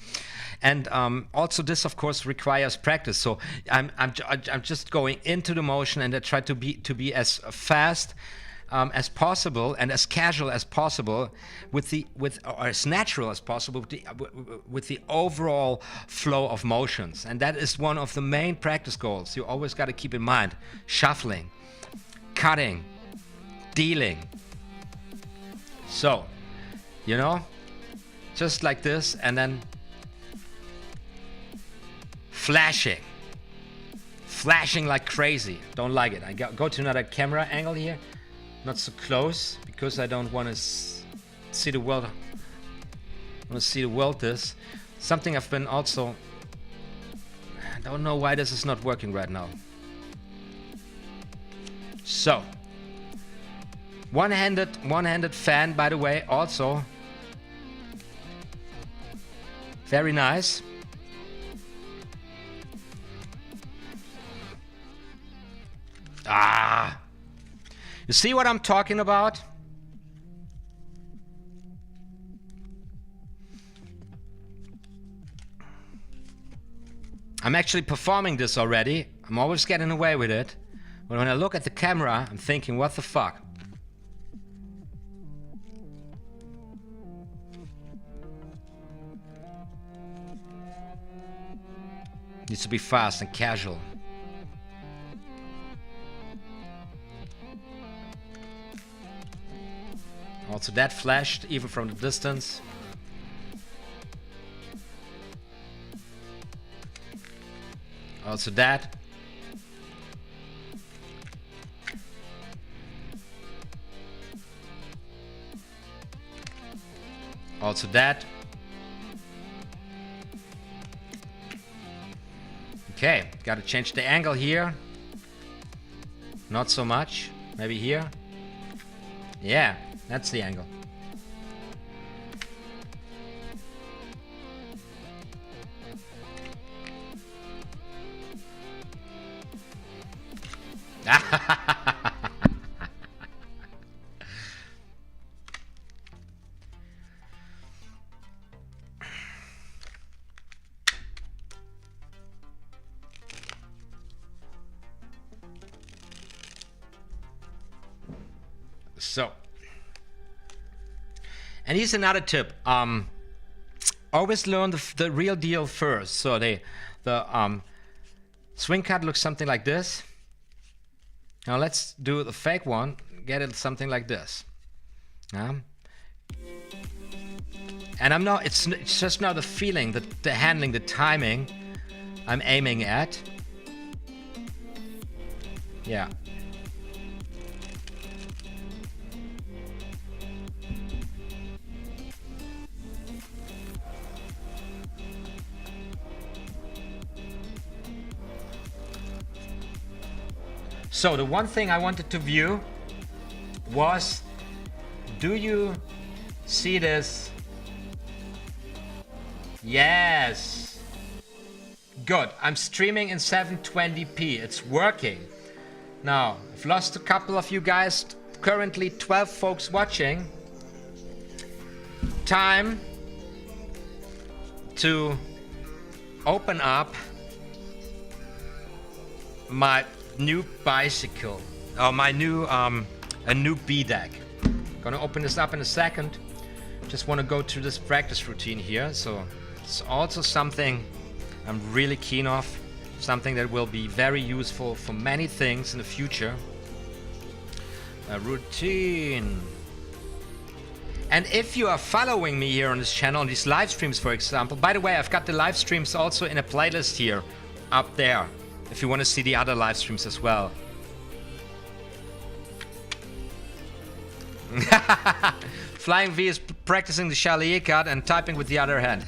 And also this, of course, requires practice. So I'm just going into the motion, and I try to be as fast as possible and as casual as possible or as natural as possible with the overall flow of motions. And that is one of the main practice goals. You always got to keep in mind: shuffling, cutting, dealing. So, you know, just like this, and then flashing like crazy. Don't like it. I go to another camera angle here, not so close, because I don't want to see the world. I want to see the world. This something I've been also. I don't know why this is not working right now. So. One-handed fan, by the way, also. Very nice. You see what I'm talking about? I'm actually performing this already. I'm always getting away with it. But when I look at the camera, I'm thinking, what the fuck? Needs to be fast and casual. Also that flashed even from the distance. Also that. Also that. Okay, got to change the angle here. Not so much. Maybe here. Yeah, that's the angle. So, and here's another tip. always learn the real deal first. So the swing cut looks something like this. Now let's do the fake one. Get it something like this. And I'm not. It's just now the feeling, the handling, the timing. I'm aiming at. Yeah. So the one thing I wanted to view was, do you see this? Yes. Good. I'm streaming in 720p. It's working. Now, I've lost a couple of you guys. Currently 12 folks watching. Time to open up my new bicycle. Oh, my new a new B deck. Gonna open this up in a second. Just want to go through this practice routine here. So it's also something I'm really keen of. Something that will be very useful for many things in the future. A routine. And if you are following me here on this channel, on these live streams, for example, by the way, I've got the live streams also in a playlist here, up there, if you want to see the other live streams as well. Flying V is practicing the Chalier card and typing with the other hand.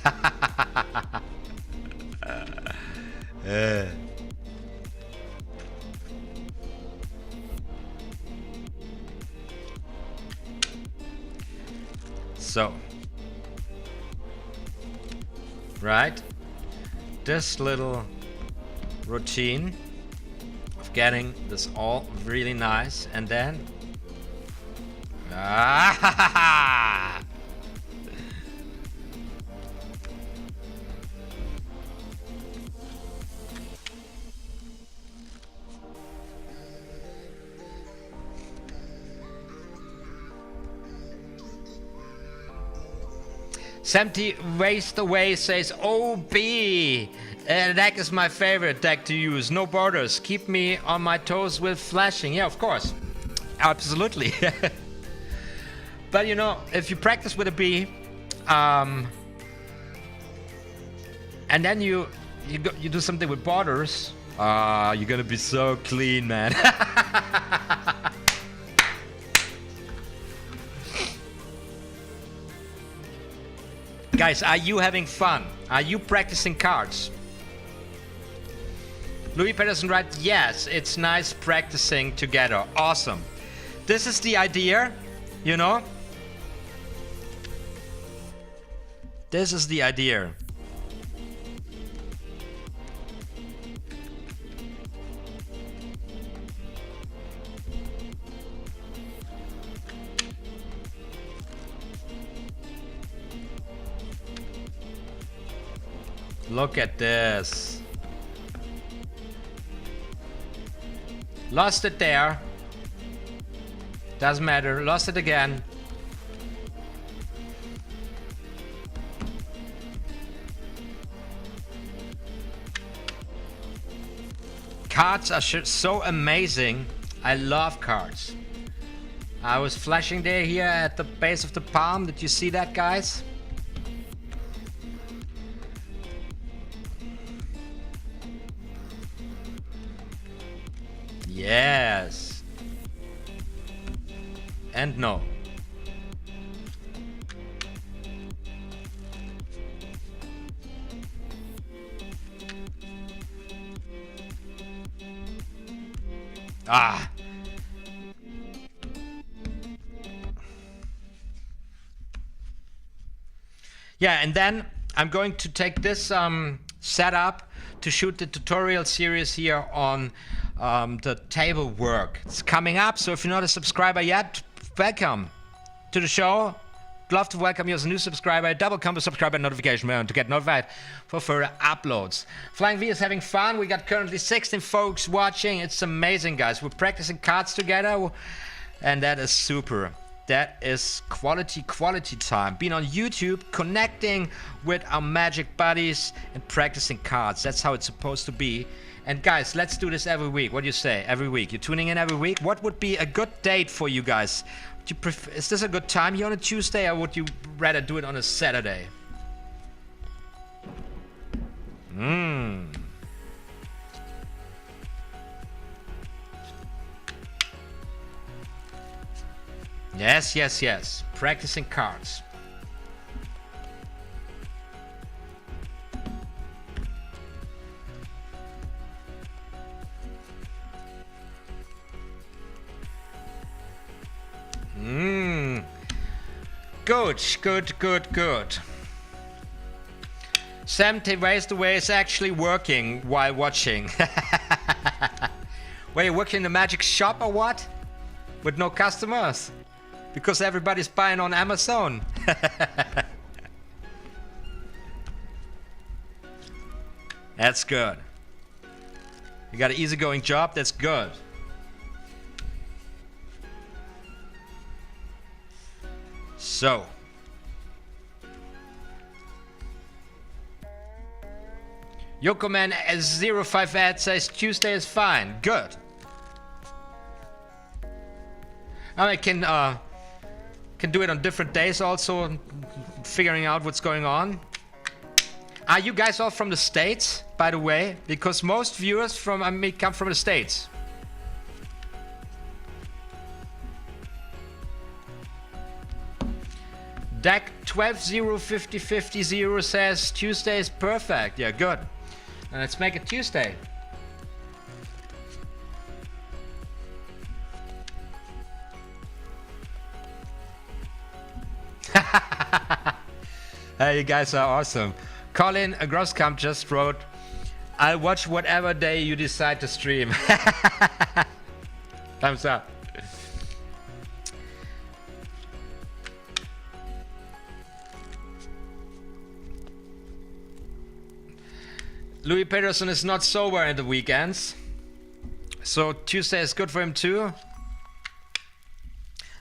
So, right, this little routine of getting this all really nice, and then Empty Waste Away says, OB, deck is my favorite deck to use. No borders. Keep me on my toes with flashing. Yeah, of course. Absolutely. But you know, if you practice with a B, and then you do something with borders, you're gonna be so clean, man. Guys, are you having fun? Are you practicing cards? Louis Peterson writes, yes, it's nice practicing together. Awesome. This is the idea, you know? This is the idea. Look at this. Lost it there. Doesn't matter. Lost it again. Cards are so amazing. I love cards. I was flashing there here at the base of the palm. Did you see that, guys? Yes. And no. Ah. Yeah, and then I'm going to take this setup to shoot the tutorial series here on the table work. It's coming up, so if you're not a subscriber yet, welcome to the show. Love to welcome you as a new subscriber. Double combo subscriber notification bell to get notified for further uploads. Flying V is having fun. We got currently 16 folks watching. It's amazing, guys. We're practicing cards together, and that is super. That is quality time. Being on YouTube, connecting with our magic buddies and practicing cards. That's how it's supposed to be. And guys, let's do this every week. What do you say? Every week? You're tuning in every week? What would be a good date for you guys? Is this a good time here on a Tuesday, or would you rather do it on a Saturday? Yes. Practicing cards. Good. Sam Ways the Way is actually working while watching. Were you working in the magic shop or what? With no customers? Because everybody's buying on Amazon. That's good. You got an easygoing job, that's good. So. Yokoman as 05 ad says Tuesday is fine. Good. I can do it on different days also, figuring out what's going on. Are you guys all from the States, by the way? Because most viewers from me come from the States. Deck 12-0-50-50-0 says Tuesday is perfect. Yeah, good. Now let's make it Tuesday. Hey, you guys are awesome. Colin Grosskamp just wrote, I'll watch whatever day you decide to stream. Thumbs up. Louis Peterson is not sober in the weekends, so Tuesday is good for him too.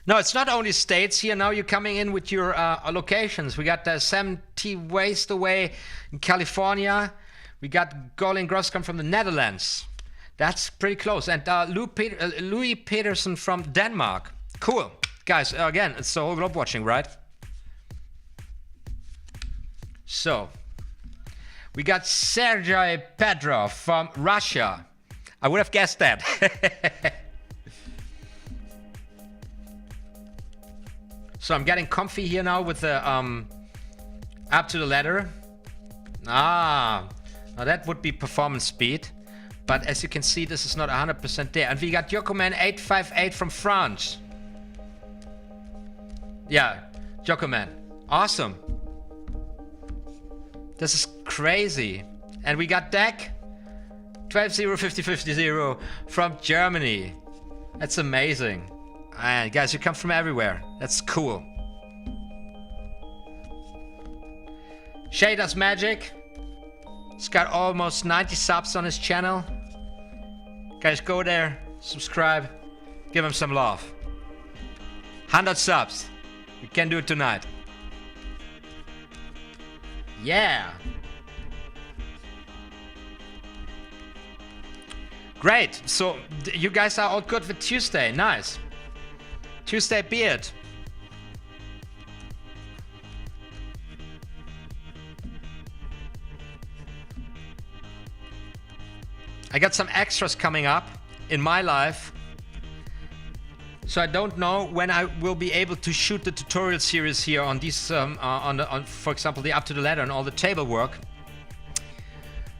No, it's not only States here. Now you're coming in with your locations. We got 70 Ways away in California. We got Colin Grosskamp from the Netherlands. That's pretty close. And Louis Peterson from Denmark. Cool. Guys, again, it's the whole globe watching, right? So, we got Sergei Petrov from Russia. I would have guessed that. So I'm getting comfy here now with the up to the ladder. Now that would be performance speed. But as you can see, this is not 100% there. And we got Yokoman 858 from France. Yeah, Yokoman. Awesome. This is crazy. And we got Deck 12-0-50-50-0 from Germany. That's amazing. And guys, you come from everywhere. That's cool. Shay does magic. He's got almost 90 subs on his channel. Guys, go there, subscribe, give him some love. 100 subs. We can do it tonight. Yeah. Great. So you guys are all good for Tuesday. Nice. Tuesday beard. I got some extras coming up in my life. So I don't know when I will be able to shoot the tutorial series here on these, for example, the up to the ladder and all the table work.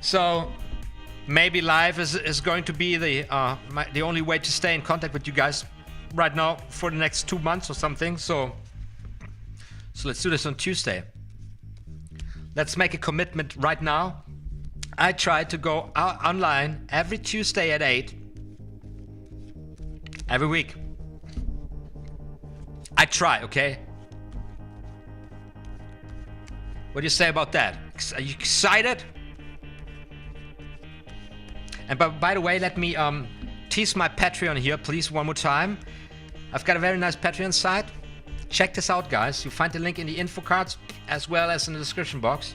So maybe live is going to be the only way to stay in contact with you guys right now for the next 2 months or something. So let's do this on Tuesday. Let's make a commitment right now. I try to go online every Tuesday at 8 every week. I try, okay? What do you say about that? Are you excited? And by the way, let me tease my Patreon here, please, one more time. I've got a very nice Patreon site. Check this out, guys. You find the link in the info cards as well as in the description box.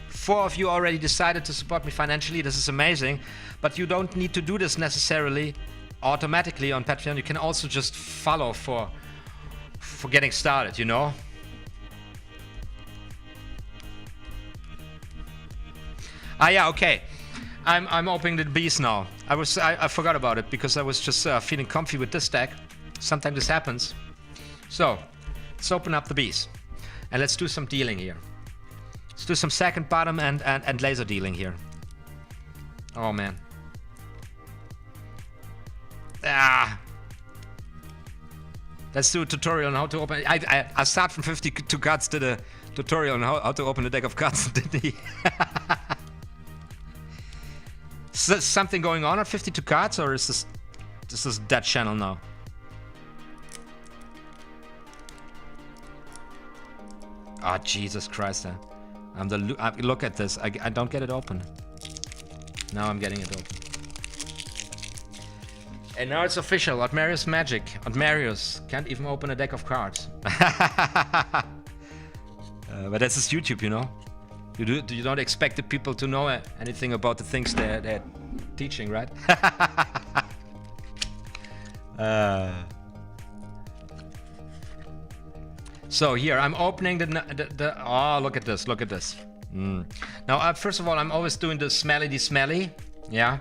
4 of you already decided to support me financially. This is amazing. But you don't need to do this necessarily automatically on Patreon. You can also just follow for getting started, you know? Ah, yeah, okay. I'm opening the beast now. I forgot about it because I was just feeling comfy with this deck. Sometimes this happens. So, let's open up the beast. And let's do some dealing here. Let's do some second bottom and laser dealing here. Oh, man. Ah. Let's do a tutorial on how to open. I start from 52 cards, did a tutorial on how to open a deck of cards, didn't he? Is there something going on at 52 cards, or is this dead channel now? Oh, Jesus Christ. Look at this. I don't get it open. Now I'm getting it open. And now it's official. OTHMARIUS Magic. OTHMARIUS can't even open a deck of cards. But that's just YouTube, you know? You don't expect the people to know anything about the things they're teaching, right? So here I'm opening the oh, look at this, look at this. Now first of all, I'm always doing the smelly, yeah.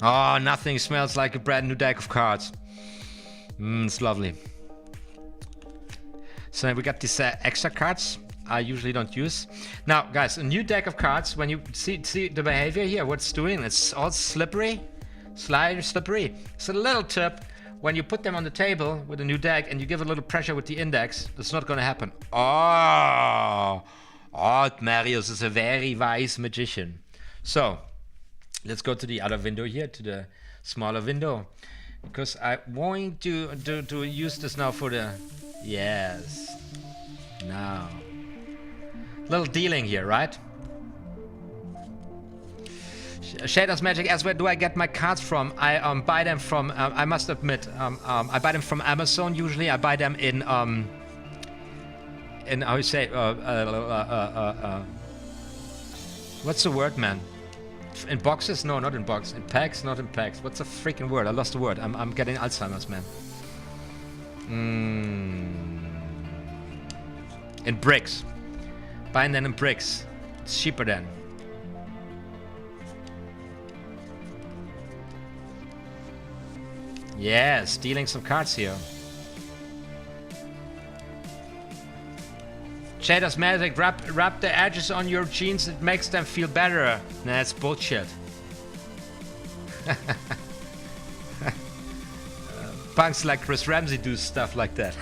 Oh, nothing smells like a brand new deck of cards. It's lovely. So we got these extra cards I usually don't use. Now guys, a new deck of cards, when you see the behavior here, what it's doing, it's all slippery, slippery. It's a little tip. When you put them on the table with a new deck and you give a little pressure with the index, that's not going to happen. Oh, OTHMARIUS is a very wise magician. So, let's go to the other window here, to the smaller window. Because I'm going to use this now for the... Yes. Now. Little dealing here, right? Shaders Magic asks, where do I get my cards from? I buy them from, I must admit, I buy them from Amazon usually. I buy them in how you say, what's the word, man? In boxes? No, not in boxes. In packs? Not in packs. What's the freaking word? I lost the word. I'm getting Alzheimer's, man. In bricks. Buying them in bricks. It's cheaper then. Yeah, stealing some cards here. Shaders Magic, wrap the edges on your jeans, it makes them feel better. Nah, that's bullshit. Punks like Chris Ramsey do stuff like that.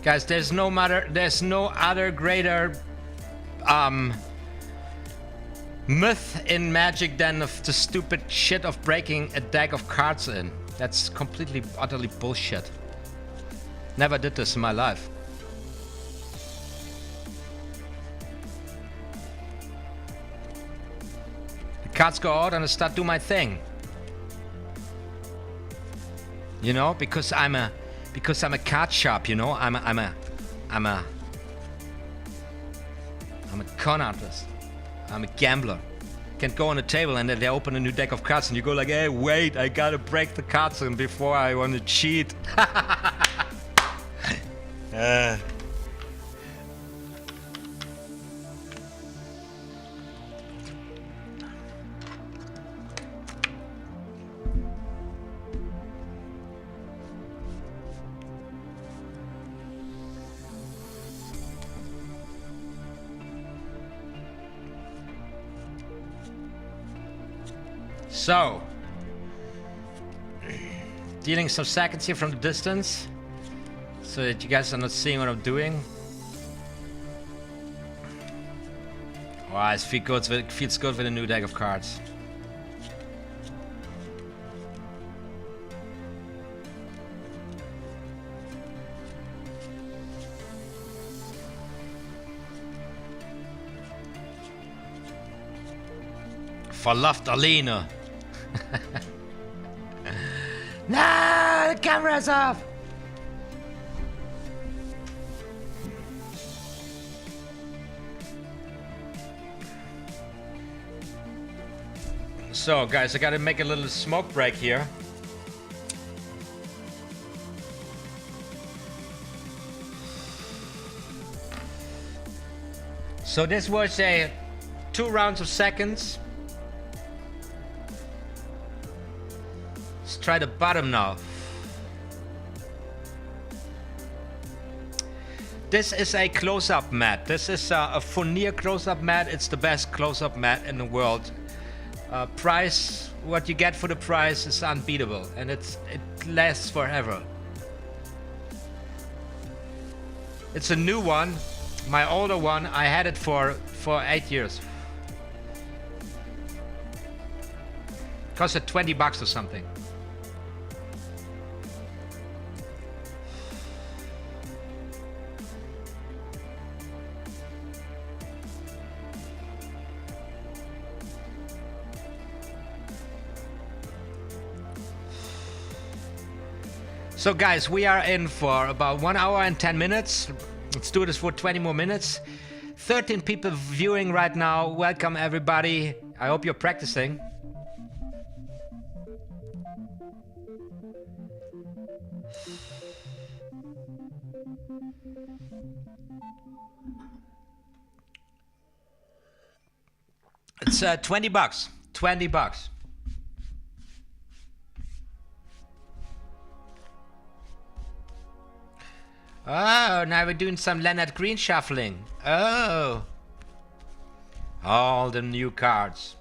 Guys, there's no other greater myth in Magic than of the stupid shit of breaking a deck of cards in. That's completely, utterly bullshit. Never did this in my life. The cards go out and I start doing my thing. You know, because I'm a card shop, you know. I'm a con artist. I'm a gambler. Can go on a table and then they open a new deck of cards and you go like, hey, wait, I gotta break the cards in before I want to cheat. So, dealing some seconds here from the distance, so that you guys are not seeing what I'm doing. Wow, it feels good with a new deck of cards. Verlaft Aline. No, the camera's off. So guys, I gotta make a little smoke break here. So this was a 2 rounds of seconds. Let's try the bottom now. This is a close-up mat. This is a Furnier close-up mat. It's the best close-up mat in the world. Price, what you get for the price is unbeatable, and it lasts forever. It's a new one. My older one, I had it for 8 years. Costed $20 or something. So guys, we are in for about 1 hour and 10 minutes. Let's do this for 20 more minutes. 13 people viewing right now. Welcome everybody. I hope you're practicing. It's $20. $20. Oh, now we're doing some Leonard Green shuffling. Oh. All the new cards.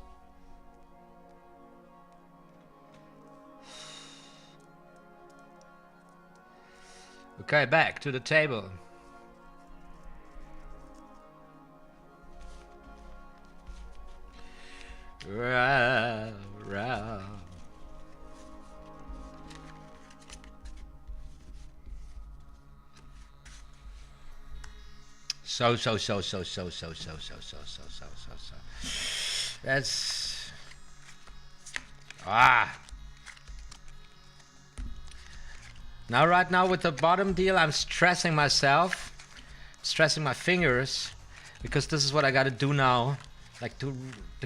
Okay, back to the table. Rah, rah. So. That's now right now with the bottom deal, I'm stressing myself, stressing my fingers, because this is what I got to do now, like to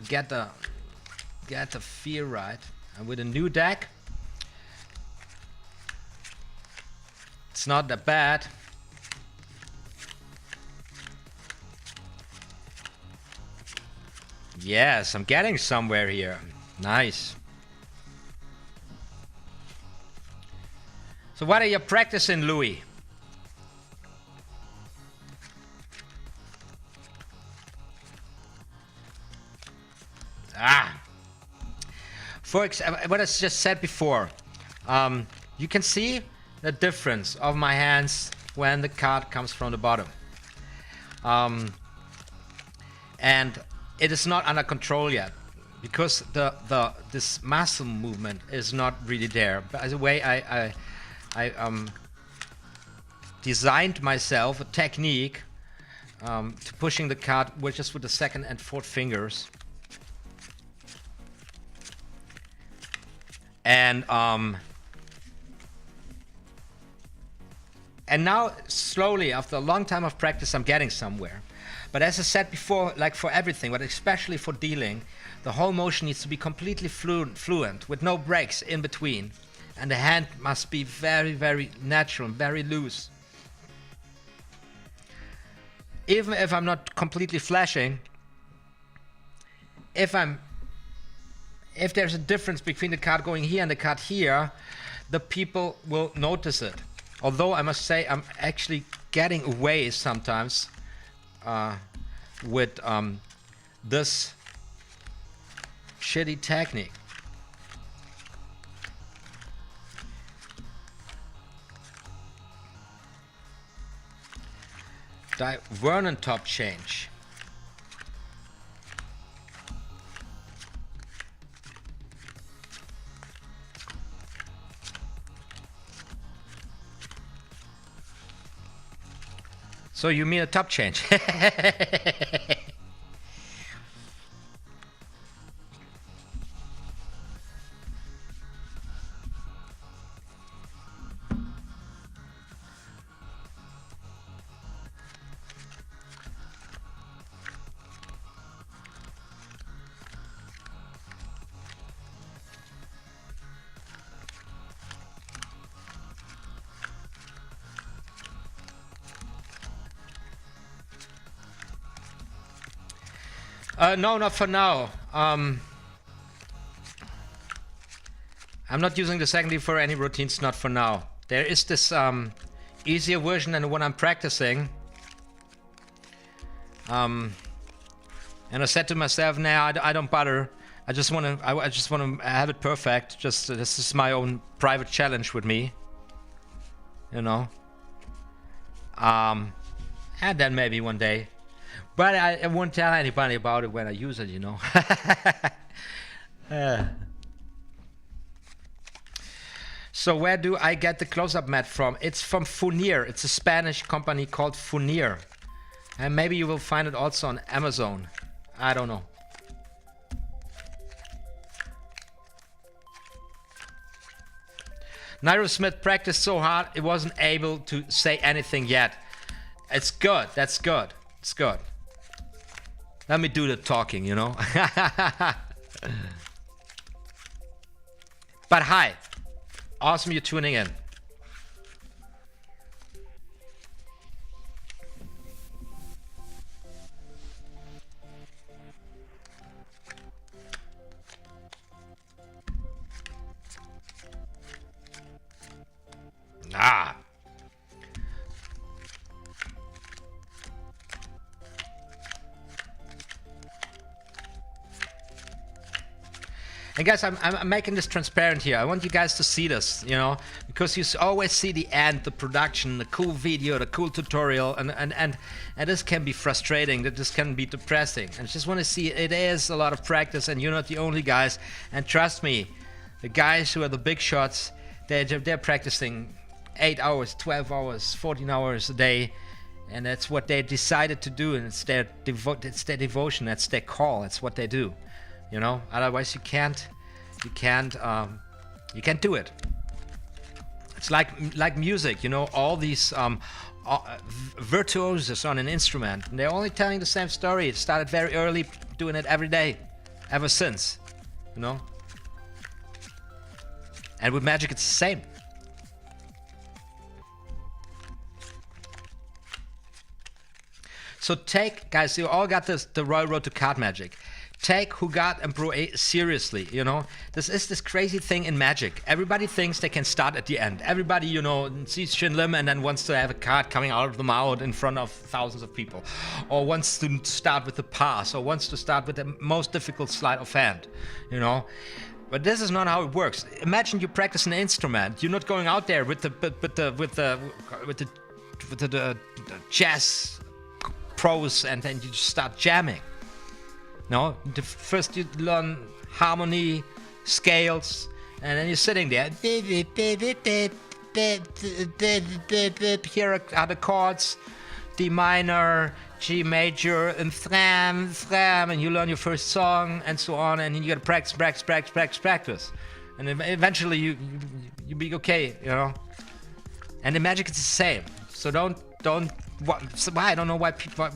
get the feel right. And with a new deck, it's not that bad. Yes, I'm getting somewhere here. Nice. So what are you practicing, Louis? For what I just said before, you can see the difference of my hands when the card comes from the bottom. And it is not under control yet, because this muscle movement is not really there. By the way, I designed myself a technique to pushing the card just with the second and fourth fingers. And now slowly, after a long time of practice, I'm getting somewhere. But as I said before, like for everything, but especially for dealing, the whole motion needs to be completely fluent, with no breaks in between. And the hand must be very, very natural and very loose. Even if I'm not completely flashing, if there's a difference between the card going here and the card here, the people will notice it. Although I must say I'm actually getting away sometimes with this shitty technique. Vernon top change. So you mean a top change? No, not for now. I'm not using the second leaf for any routines, not for now. There is this easier version than the one I'm practicing. And I said to myself, nah, I don't bother. I just want to have it perfect. Just this is my own private challenge with me, you know. And then maybe one day, but I won't tell anybody about it when I use it, you know. So where do I get the close-up mat from? It's from Furnier. It's a Spanish company called Furnier, and maybe you will find it also on Amazon. I don't know. Nairo Smith practiced so hard it wasn't able to say anything yet. It's good. That's good. It's good. Let me do the talking, you know. But hi. Awesome you're tuning in. Ah. And guys, I'm making this transparent here. I want you guys to see this, you know, because you always see the end, the production, the cool video, the cool tutorial, and this can be frustrating, that this can be depressing. And I just want to see it is a lot of practice, and you're not the only guys. And trust me, the guys who are the big shots, they're practicing 8 hours, 12 hours, 14 hours a day, and that's what they decided to do, and it's their devotion, that's their call, that's what they do. You know, otherwise you can't do it. It's like music, you know, all these virtuosos on an instrument, and they're only telling the same story. It started very early, doing it every day, ever since, you know. And with magic, it's the same. So take, guys, you all got this, the Royal Road to Card Magic. Take Hugat and Pro A seriously, you know. This is this crazy thing in magic. Everybody thinks they can start at the end. Everybody, you know, sees Shin Lim and then wants to have a card coming out of the mouth in front of thousands of people. Or wants to start with the pass, or wants to start with the most difficult sleight of hand, you know. But this is not how it works. Imagine you practice an instrument. You're not going out there with the jazz pros and then you just start jamming. No, first you learn harmony, scales, and then you're sitting there. Here are the chords: D minor, G major, and thram, and you learn your first song, and so on. And you gotta practice, and eventually you be okay, you know. And in magic, it's the same. So don't. I don't know why people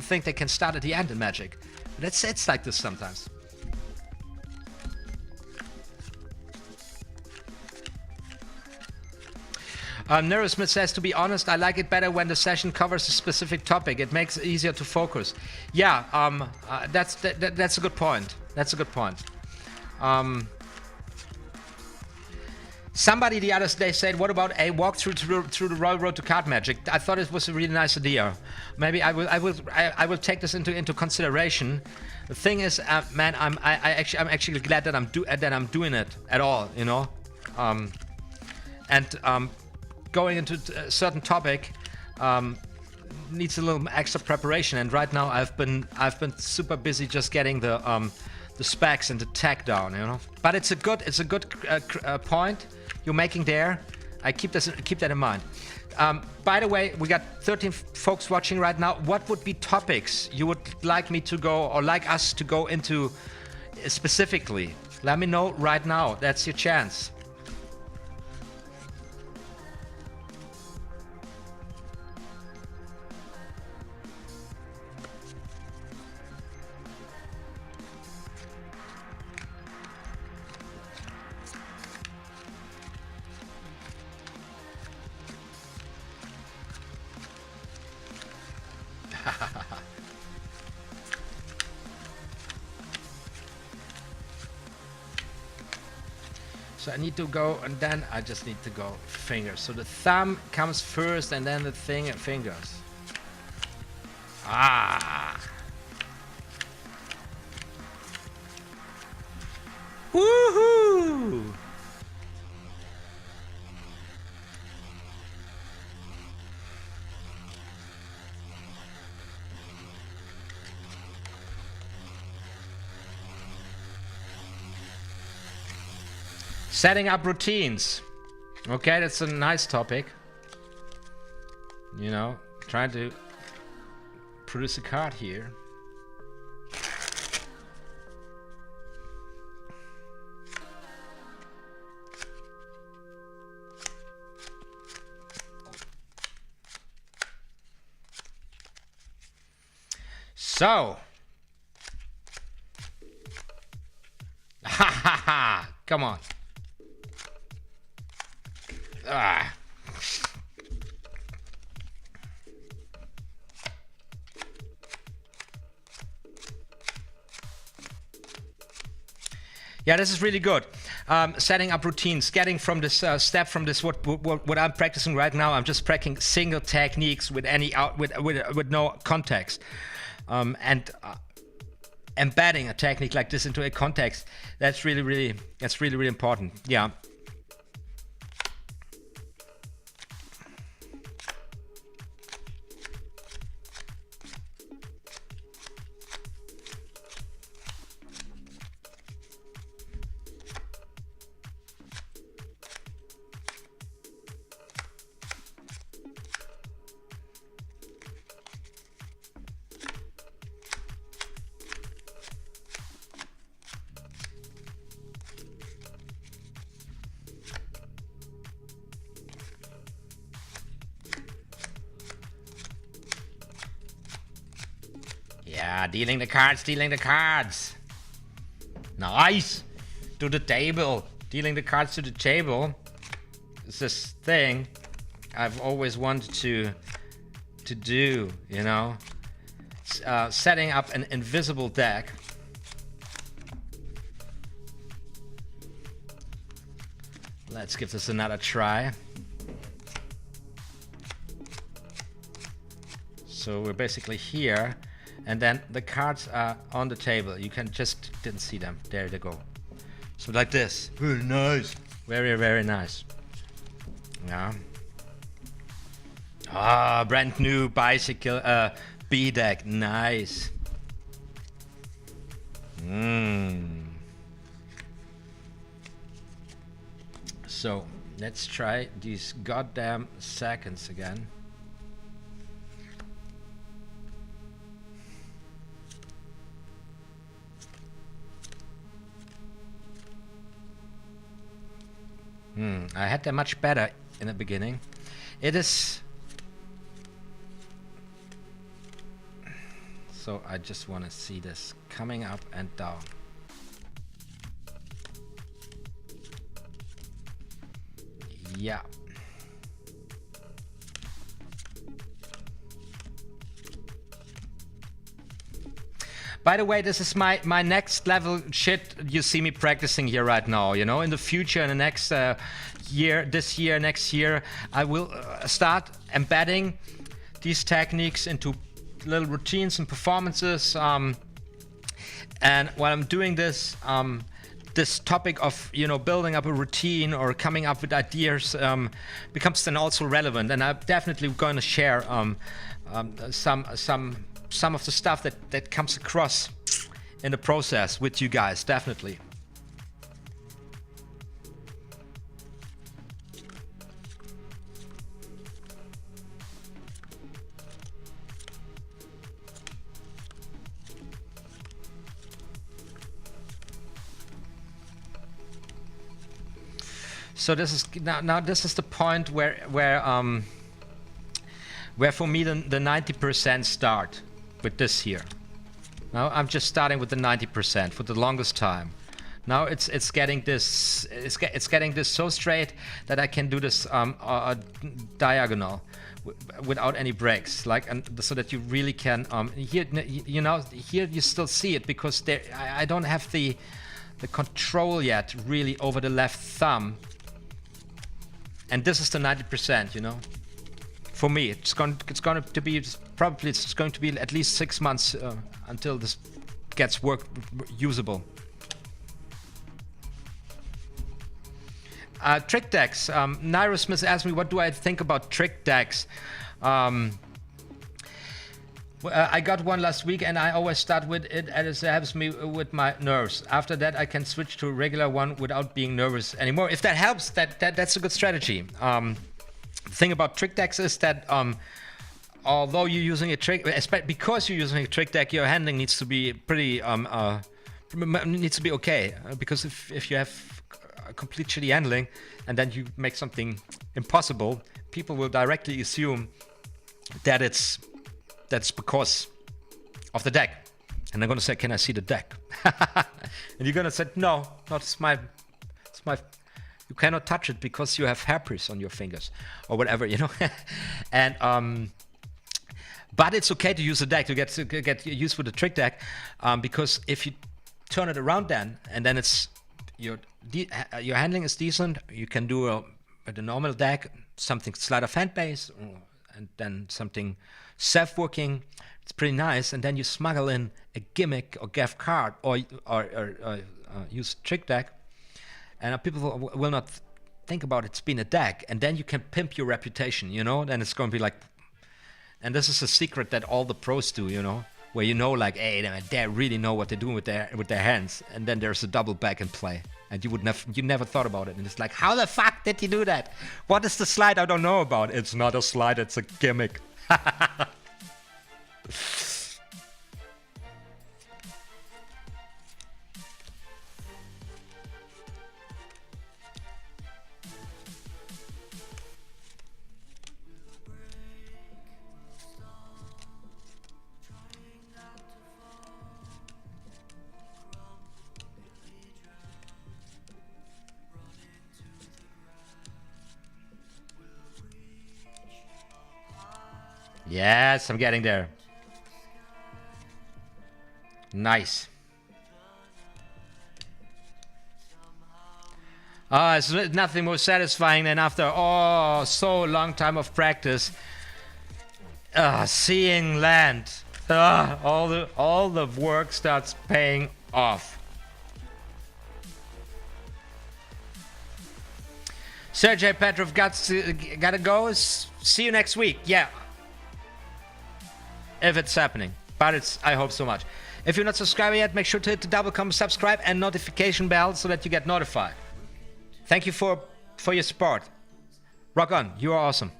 think they can start at the end in magic. But it's like this sometimes. Neurosmith says, to be honest, I like it better when the session covers a specific topic. It makes it easier to focus. Yeah, that's a good point. That's a good point. Somebody the other day said, what about a walkthrough through the Royal Road to Card Magic? I thought it was a really nice idea. Maybe I will take this into consideration. The thing is, man, I'm actually glad that I'm doing it at all, you know. Going into a certain topic needs a little extra preparation, and right now I've been super busy just getting the specs and the tech down, you know. But it's a good point you're making there. I keep that in mind. By the way, we got 13 folks watching right now. What would be topics you would like me to go, or like us to go into specifically? Let me know right now. That's your chance. So I need to go, and then I just need to go fingers. So the thumb comes first, and then the fingers. Ah. Woohoo! Setting up routines. Okay, that's a nice topic. You know, trying to produce a card here. So, ha ha ha! Come on. Ah. Yeah, this is really good. Setting up routines, getting from this step from this what I'm practicing right now. I'm just practicing single techniques with any with no context, and embedding a technique like this into a context. That's really important. Yeah. Yeah, dealing the cards. Nice. To the table. Dealing the cards to the table. It's this thing I've always wanted to do, you know. Setting up an invisible deck. Let's give this another try. So we're basically here. And then the cards are on the table. You can just didn't see them. There they go. So like this. Very nice. Very nice. Yeah. Ah, brand new bicycle B deck. Nice. So let's try these goddamn seconds again. I had that much better in the beginning. It is... So I just want to see this coming up and down. Yeah. By the way, this is my next level shit you see me practicing here right now, you know. In the future, in the next year, this year, next year, I will start embedding these techniques into little routines and performances. And while I'm doing this, this topic of, you know, building up a routine or coming up with ideas becomes then also relevant. And I'm definitely going to share some of the stuff that comes across in the process with you guys, definitely. So this is now this is the point where for me the 90% start with this here. Now I'm just starting with the 90% for the longest time. Now it's getting this so straight that I can do this diagonal without any breaks, like, and so that you really can here, you know, here you still see it because there I don't have the the control yet really over the left thumb. And this is the 90%, you know. For me, it's going to be probably at least 6 months until this gets usable. Trick decks. Nairo Smith asked me, what do I think about trick decks? I got one last week and I always start with it as it helps me with my nerves. After that, I can switch to a regular one without being nervous anymore. If that helps, that's a good strategy. The thing about trick decks is that although you're using a trick, because you're using a trick deck, your handling needs to be pretty needs to be okay. Because if you have a complete shitty handling and then you make something impossible, people will directly assume that that's because of the deck, and they're gonna say, "Can I see the deck?" And you're gonna say, "No, it's my. You cannot touch it because you have hairprints on your fingers, or whatever, you know." And but it's okay to use the deck to get used with the trick deck, because if you turn it around then, and then it's your handling is decent, you can do the normal deck, something sleight of hand based, and then something self-working. It's pretty nice, and then you smuggle in a gimmick or gaff card or use trick deck, and people will not think about it's being a deck, and then you can pimp your reputation, you know. Then it's going to be like, and this is a secret that all the pros do, you know, where you know, like, hey, they really know what they're doing with their hands, and then there's a double back in play, and you never thought about it, and it's like, how the fuck did you do that? What is the slide I don't know about? It's not a slide, it's a gimmick. Yes, I'm getting there. Nice. It's nothing more satisfying than after so long time of practice, seeing land. All the work starts paying off. Sergey Petrov gotta go. See you next week. Yeah. If it's happening, but I hope so much. If you're not subscribed yet, make sure to hit the double comment, subscribe and notification bell so that you get notified. Thank you for your support. Rock on, you are awesome.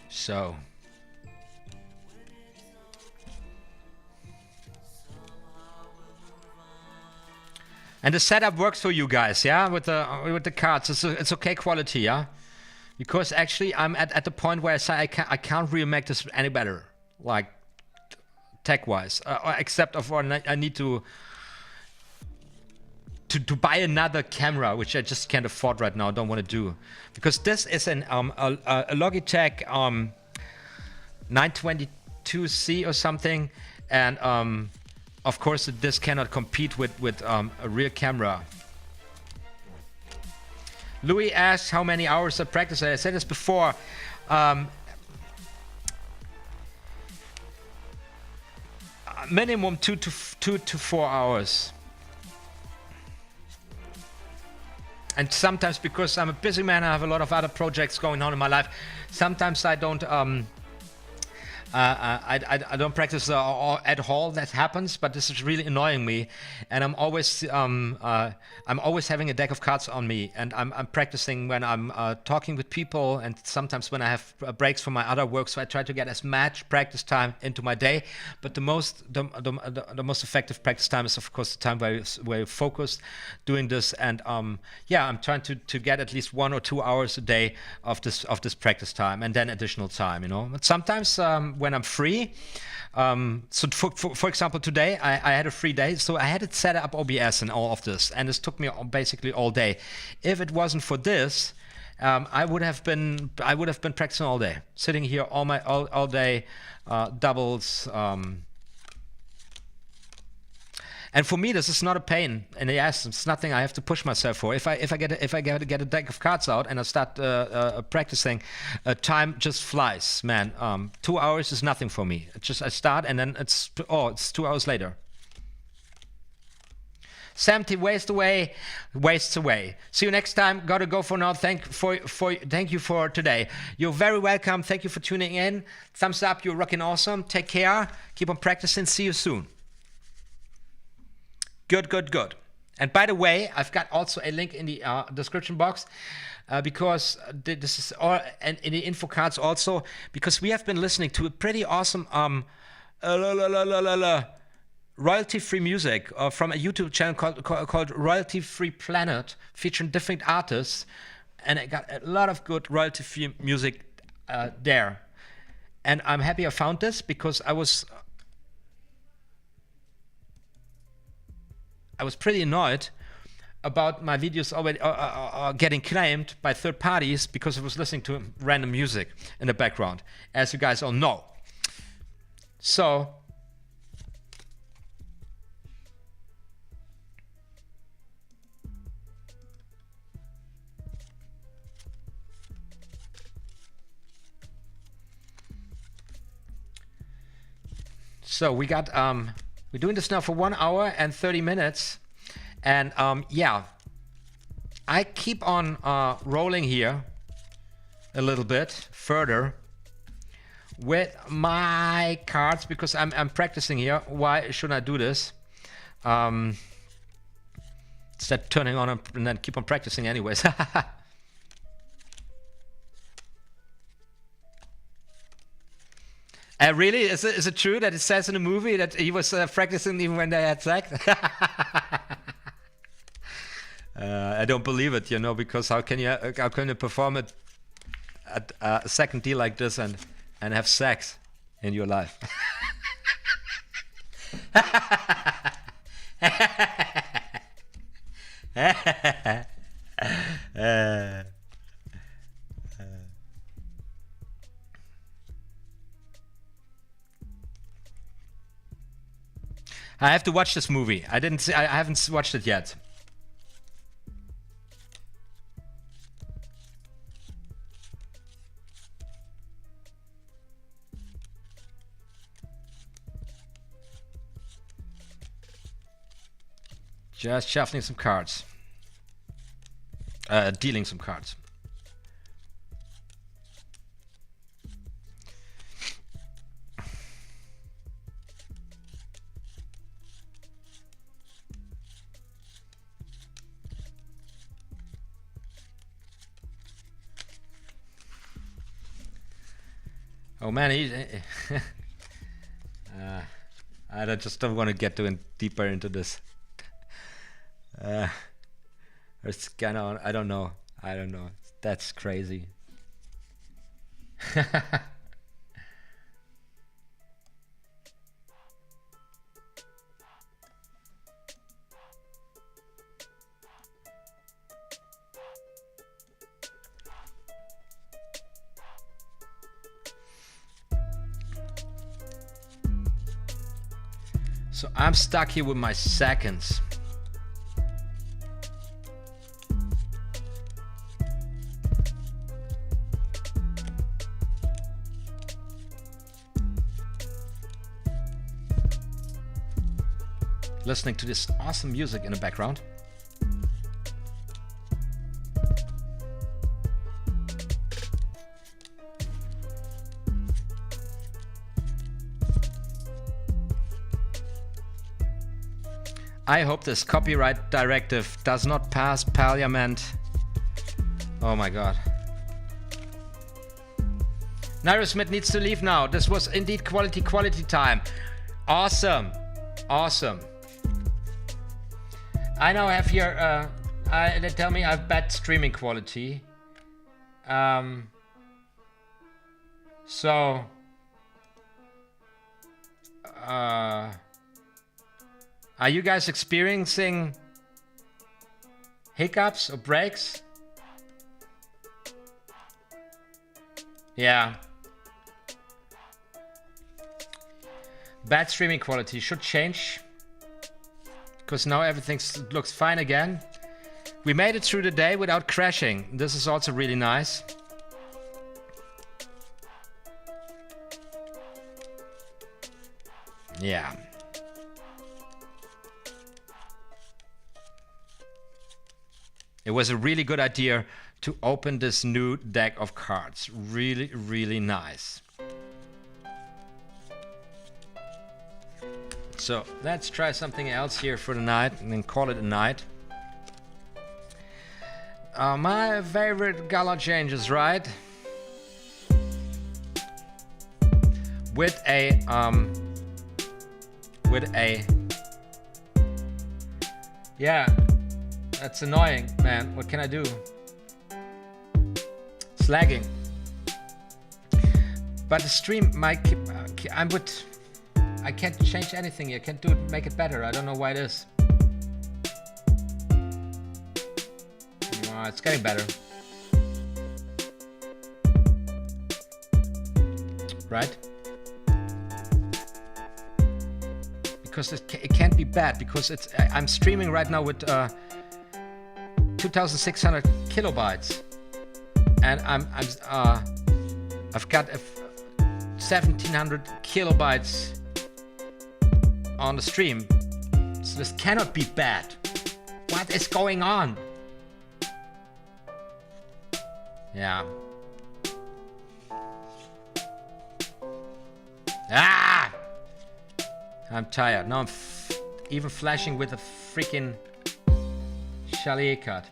So and the setup works for you guys, yeah, with the cards. It's okay quality, yeah, because actually I'm at the point where I say I can't really make this any better, like tech-wise, except I need to buy another camera, which I just can't afford right now. Don't want to do, because this is a Logitech 922C or something, and of course, this cannot compete with a real camera. Louis asks how many hours of practice. I said this before. Minimum 2 to 4 hours. And sometimes, because I'm a busy man, I have a lot of other projects going on in my life. Sometimes I don't. I don't practice at all. That happens, but this is really annoying me, and I'm always having a deck of cards on me, and I'm practicing when I'm talking with people, and sometimes when I have breaks from my other work. So I try to get as much practice time into my day. But the most effective practice time is, of course, the time where you're focused doing this, and yeah, I'm trying to get at least 1 or 2 hours a day of this practice time, and then additional time, you know. But sometimes when I'm free. So for example, today I had a free day, so I had to set up OBS and all of this, and this took me basically all day. If it wasn't for this, I would have been practicing all day, sitting here all day, doubles. And for me, this is not a pain in the ass. It's nothing I have to push myself for. If I get a deck of cards out and I start practicing, time just flies, man. 2 hours is nothing for me. I start and then it's 2 hours later. Empty, wastes away. See you next time. Gotta go for now. Thank you for today. You're very welcome. Thank you for tuning in. Thumbs up. You're rocking awesome. Take care. Keep on practicing. See you soon. Good. And by the way, I've got also a link in the description box because this is all, and in the info cards also, because we have been listening to a pretty awesome royalty-free music from a YouTube channel called Royalty Free Planet, featuring different artists, and I got a lot of good royalty-free music there. And I'm happy I found this because I was pretty annoyed about my videos already getting claimed by third parties because I was listening to random music in the background, as you guys all know. So we got we're doing this now for 1 hour and 30 minutes. And yeah, I keep on rolling here a little bit further with my cards because I'm practicing here. Why shouldn't I do this? Instead turning on and then keep on practicing anyways. Really? Is it true that it says in the movie that he was practicing even when they had sex? I don't believe it, because how can you perform it at a second deal like this and have sex in your life? I have to watch this movie. I haven't watched it yet. Just shuffling some cards. Dealing some cards. Oh man, I just don't want to get deeper into this. It's kind of, I don't know. That's crazy. So I'm stuck here with my seconds. Listening to this awesome music in the background. I hope this copyright directive does not pass Parliament. Oh my god. Nairosmith needs to leave now. This was indeed quality time. Awesome. I now have here, they tell me I have bad streaming quality. So Are you guys experiencing hiccups or breaks? Yeah. Bad streaming quality should change, because now everything looks fine again. We made it through the day without crashing. This is also really nice. Yeah. It was a really good idea to open this new deck of cards. Really, really nice. So let's try something else here for the night and then call it a night. My favorite color changes, right? With a yeah, that's annoying, man. What can I do? It's lagging. But the stream might keep, I can't change anything here. Can't do it, make it better. I don't know why it is. It's getting better. Right? Because it can't be bad, because I'm streaming right now with 2,600 kilobytes, and I've got 1,700 kilobytes on the stream, so this cannot be bad. What is going on? Yeah. Ah! I'm tired. Now I'm even flashing with a freaking Chalier card.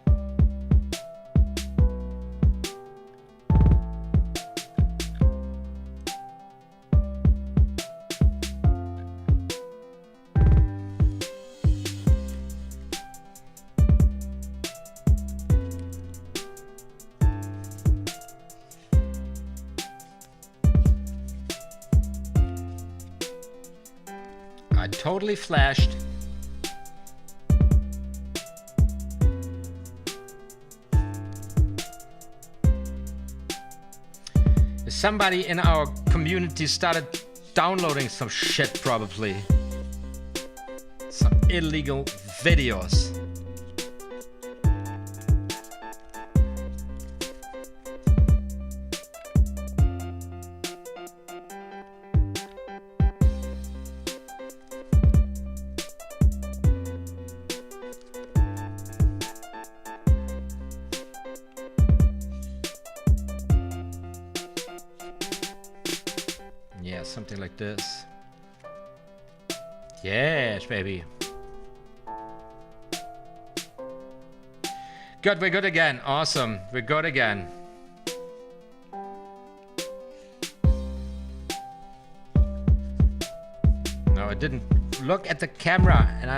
Totally flashed. Somebody in our community started downloading some shit, probably. Some illegal videos. Something like this. Yes, baby. Good, we're good again. Awesome, we're good again. No, I didn't look at the camera, and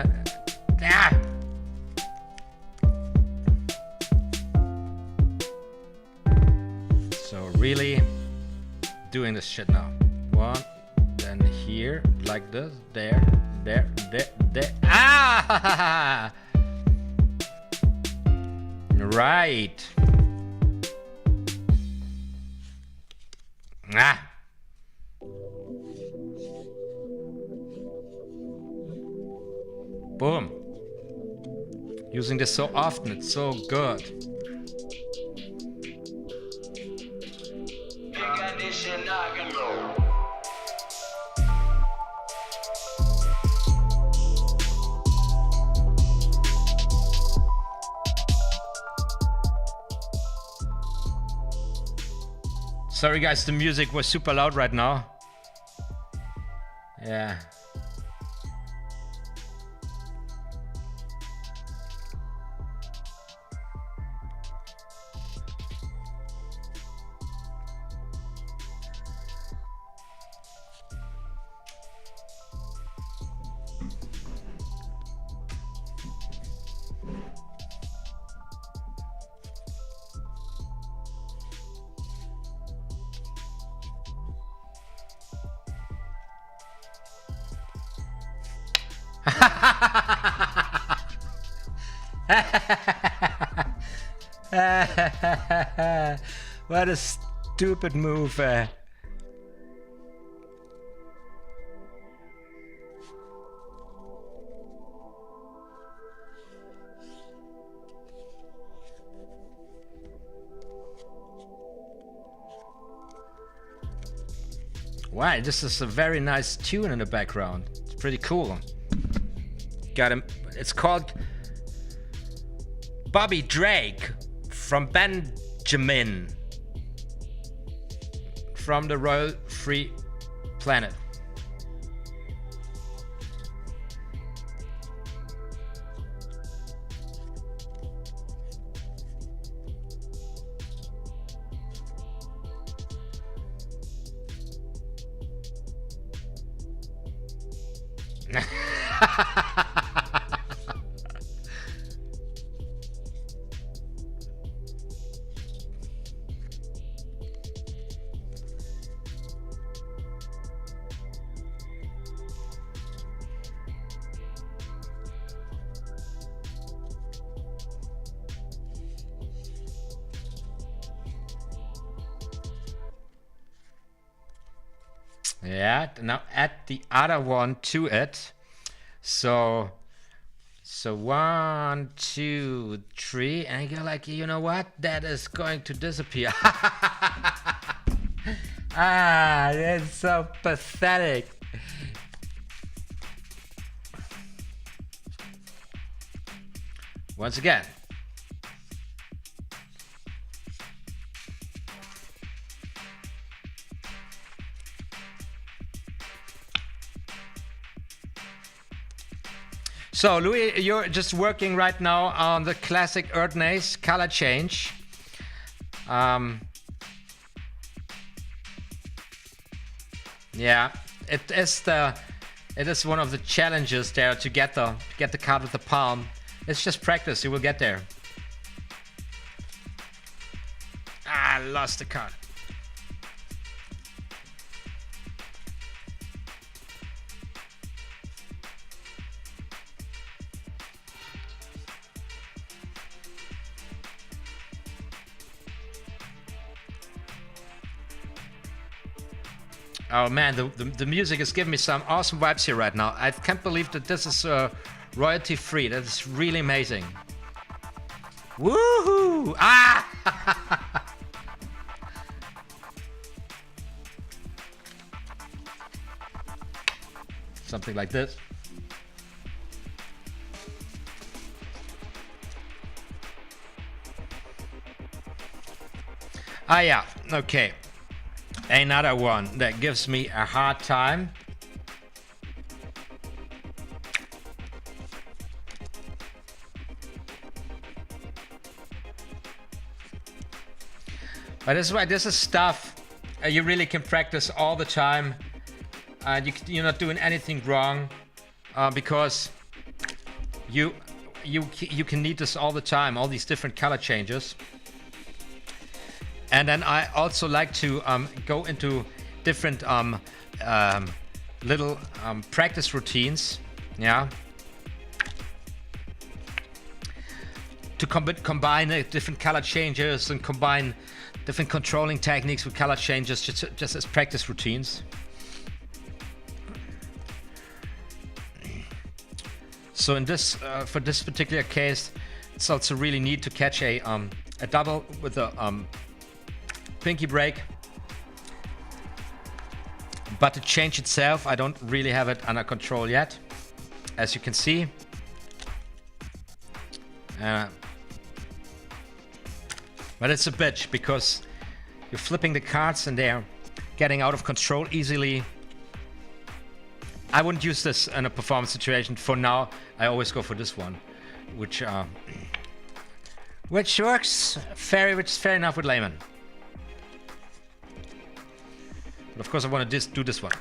So really doing this shit now. One, then here, like this, there. Ah! Right. Ah. Boom. Using this so often, it's so good. Sorry guys, the music was super loud right now. Yeah. What a stupid move. Wow, this is a very nice tune in the background. It's pretty cool. Got him. It's called Bobby Drake from Benjamin from the Royal Free Planet. Yeah, now add the other one to it. So 1, 2, 3, and I go like, you know what? That is going to disappear. Ah, that's so pathetic. Once again. So Louis, you're just working right now on the classic Erdnase color change. Yeah, it is one of the challenges there to get the card with the palm. It's just practice. You will get there. Ah, I lost the card. Oh man, the music is giving me some awesome vibes here right now. I can't believe that this is royalty free. That is really amazing. Woohoo! Ah! Something like this. Ah yeah, okay. Another one that gives me a hard time. But this is why this is stuff you really can practice all the time. You're not doing anything wrong because you can need this all the time, all these different color changes. And then I also like to go into different little practice routines, yeah, to combine different color changes and combine different controlling techniques with color changes just as practice routines. So in this, for this particular case, it's also really neat to catch a double with a pinky break, but the change itself, I don't really have it under control yet, as you can see. But it's a bitch because you're flipping the cards and they're getting out of control easily. I wouldn't use this in a performance situation. For now, I always go for this one, which works which is fair enough with layman. But of course I want to do this one.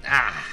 Ah!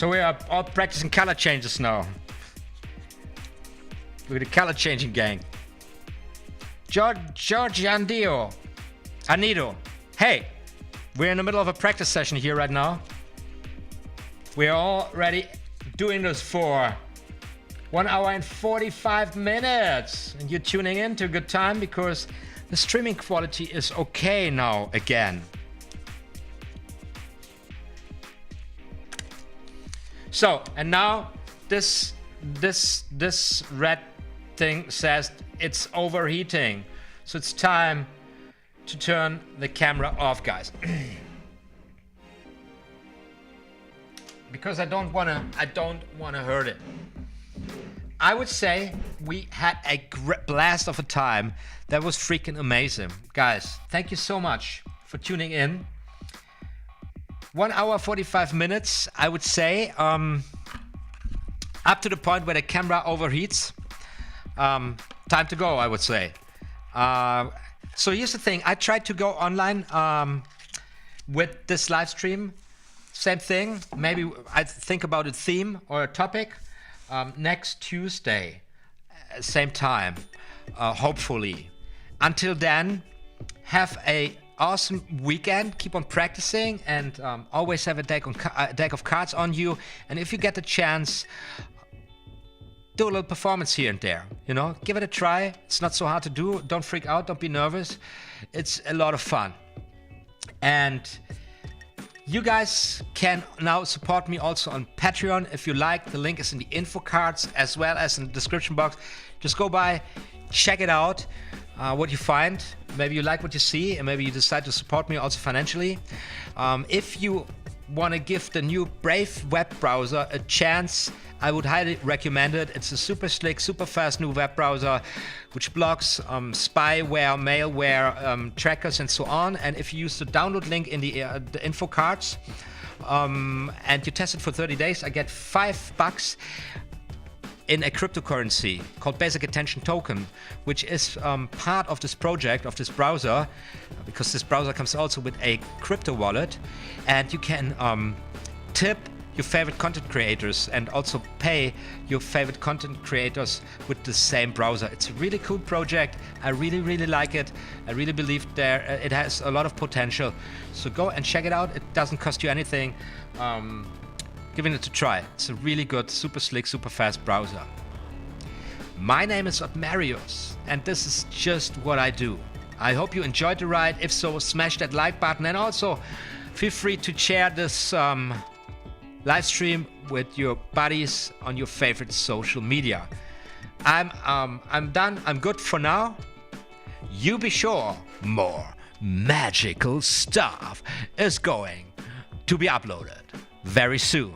So we are all practicing color changes now. We're the color changing gang. George Anido. Hey, we're in the middle of a practice session here right now. We're already doing this for 1 hour and 45 minutes. And you're tuning in to a good time because the streaming quality is okay now again. So, and now this red thing says it's overheating. So it's time to turn the camera off, guys. Because I don't wanna hurt it. I would say we had a blast of a time. That was freaking amazing. Guys, thank you so much for tuning in. 1 hour, 45 minutes, I would say. Up to the point where the camera overheats. Time to go, I would say. So here's the thing. I tried to go online with this live stream. Same thing. Maybe I think about a theme or a topic. Next Tuesday, same time, hopefully. Until then, have a awesome weekend. Keep on practicing and always have a deck of cards on you. And if you get the chance, do a little performance here and there. You know, give it a try. It's not so hard to do. Don't freak out. Don't be nervous. It's a lot of fun. And you guys can now support me also on Patreon if you like. The link is in the info cards as well as in the description box. Just go by, check it out, what you find. Maybe you like what you see and maybe you decide to support me also financially. If you want to give the new Brave web browser a chance, I would highly recommend it. It's a super slick, super fast new web browser which blocks spyware, malware, trackers and so on. And if you use the download link in the info cards and you test it for 30 days, I get $5 in a cryptocurrency called Basic Attention Token, which is part of this project, of this browser, because this browser comes also with a crypto wallet, and you can tip your favorite content creators and also pay your favorite content creators with the same browser. It's a really cool project. I really like it. I really believe it has a lot of potential. So go and check it out. It doesn't cost you anything. Giving it a try. It's a really good, super slick, super fast browser. My name is OTHMARIUS, and this is just what I do. I hope you enjoyed the ride. If so, smash that like button, and also feel free to share this live stream with your buddies on your favorite social media. I'm done. I'm good for now. You be sure more magical stuff is going to be uploaded very soon.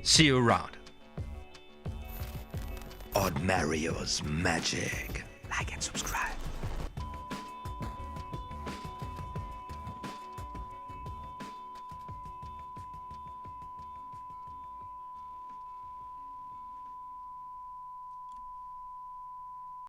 See you around. OTHMARIUS Magic. Like and subscribe.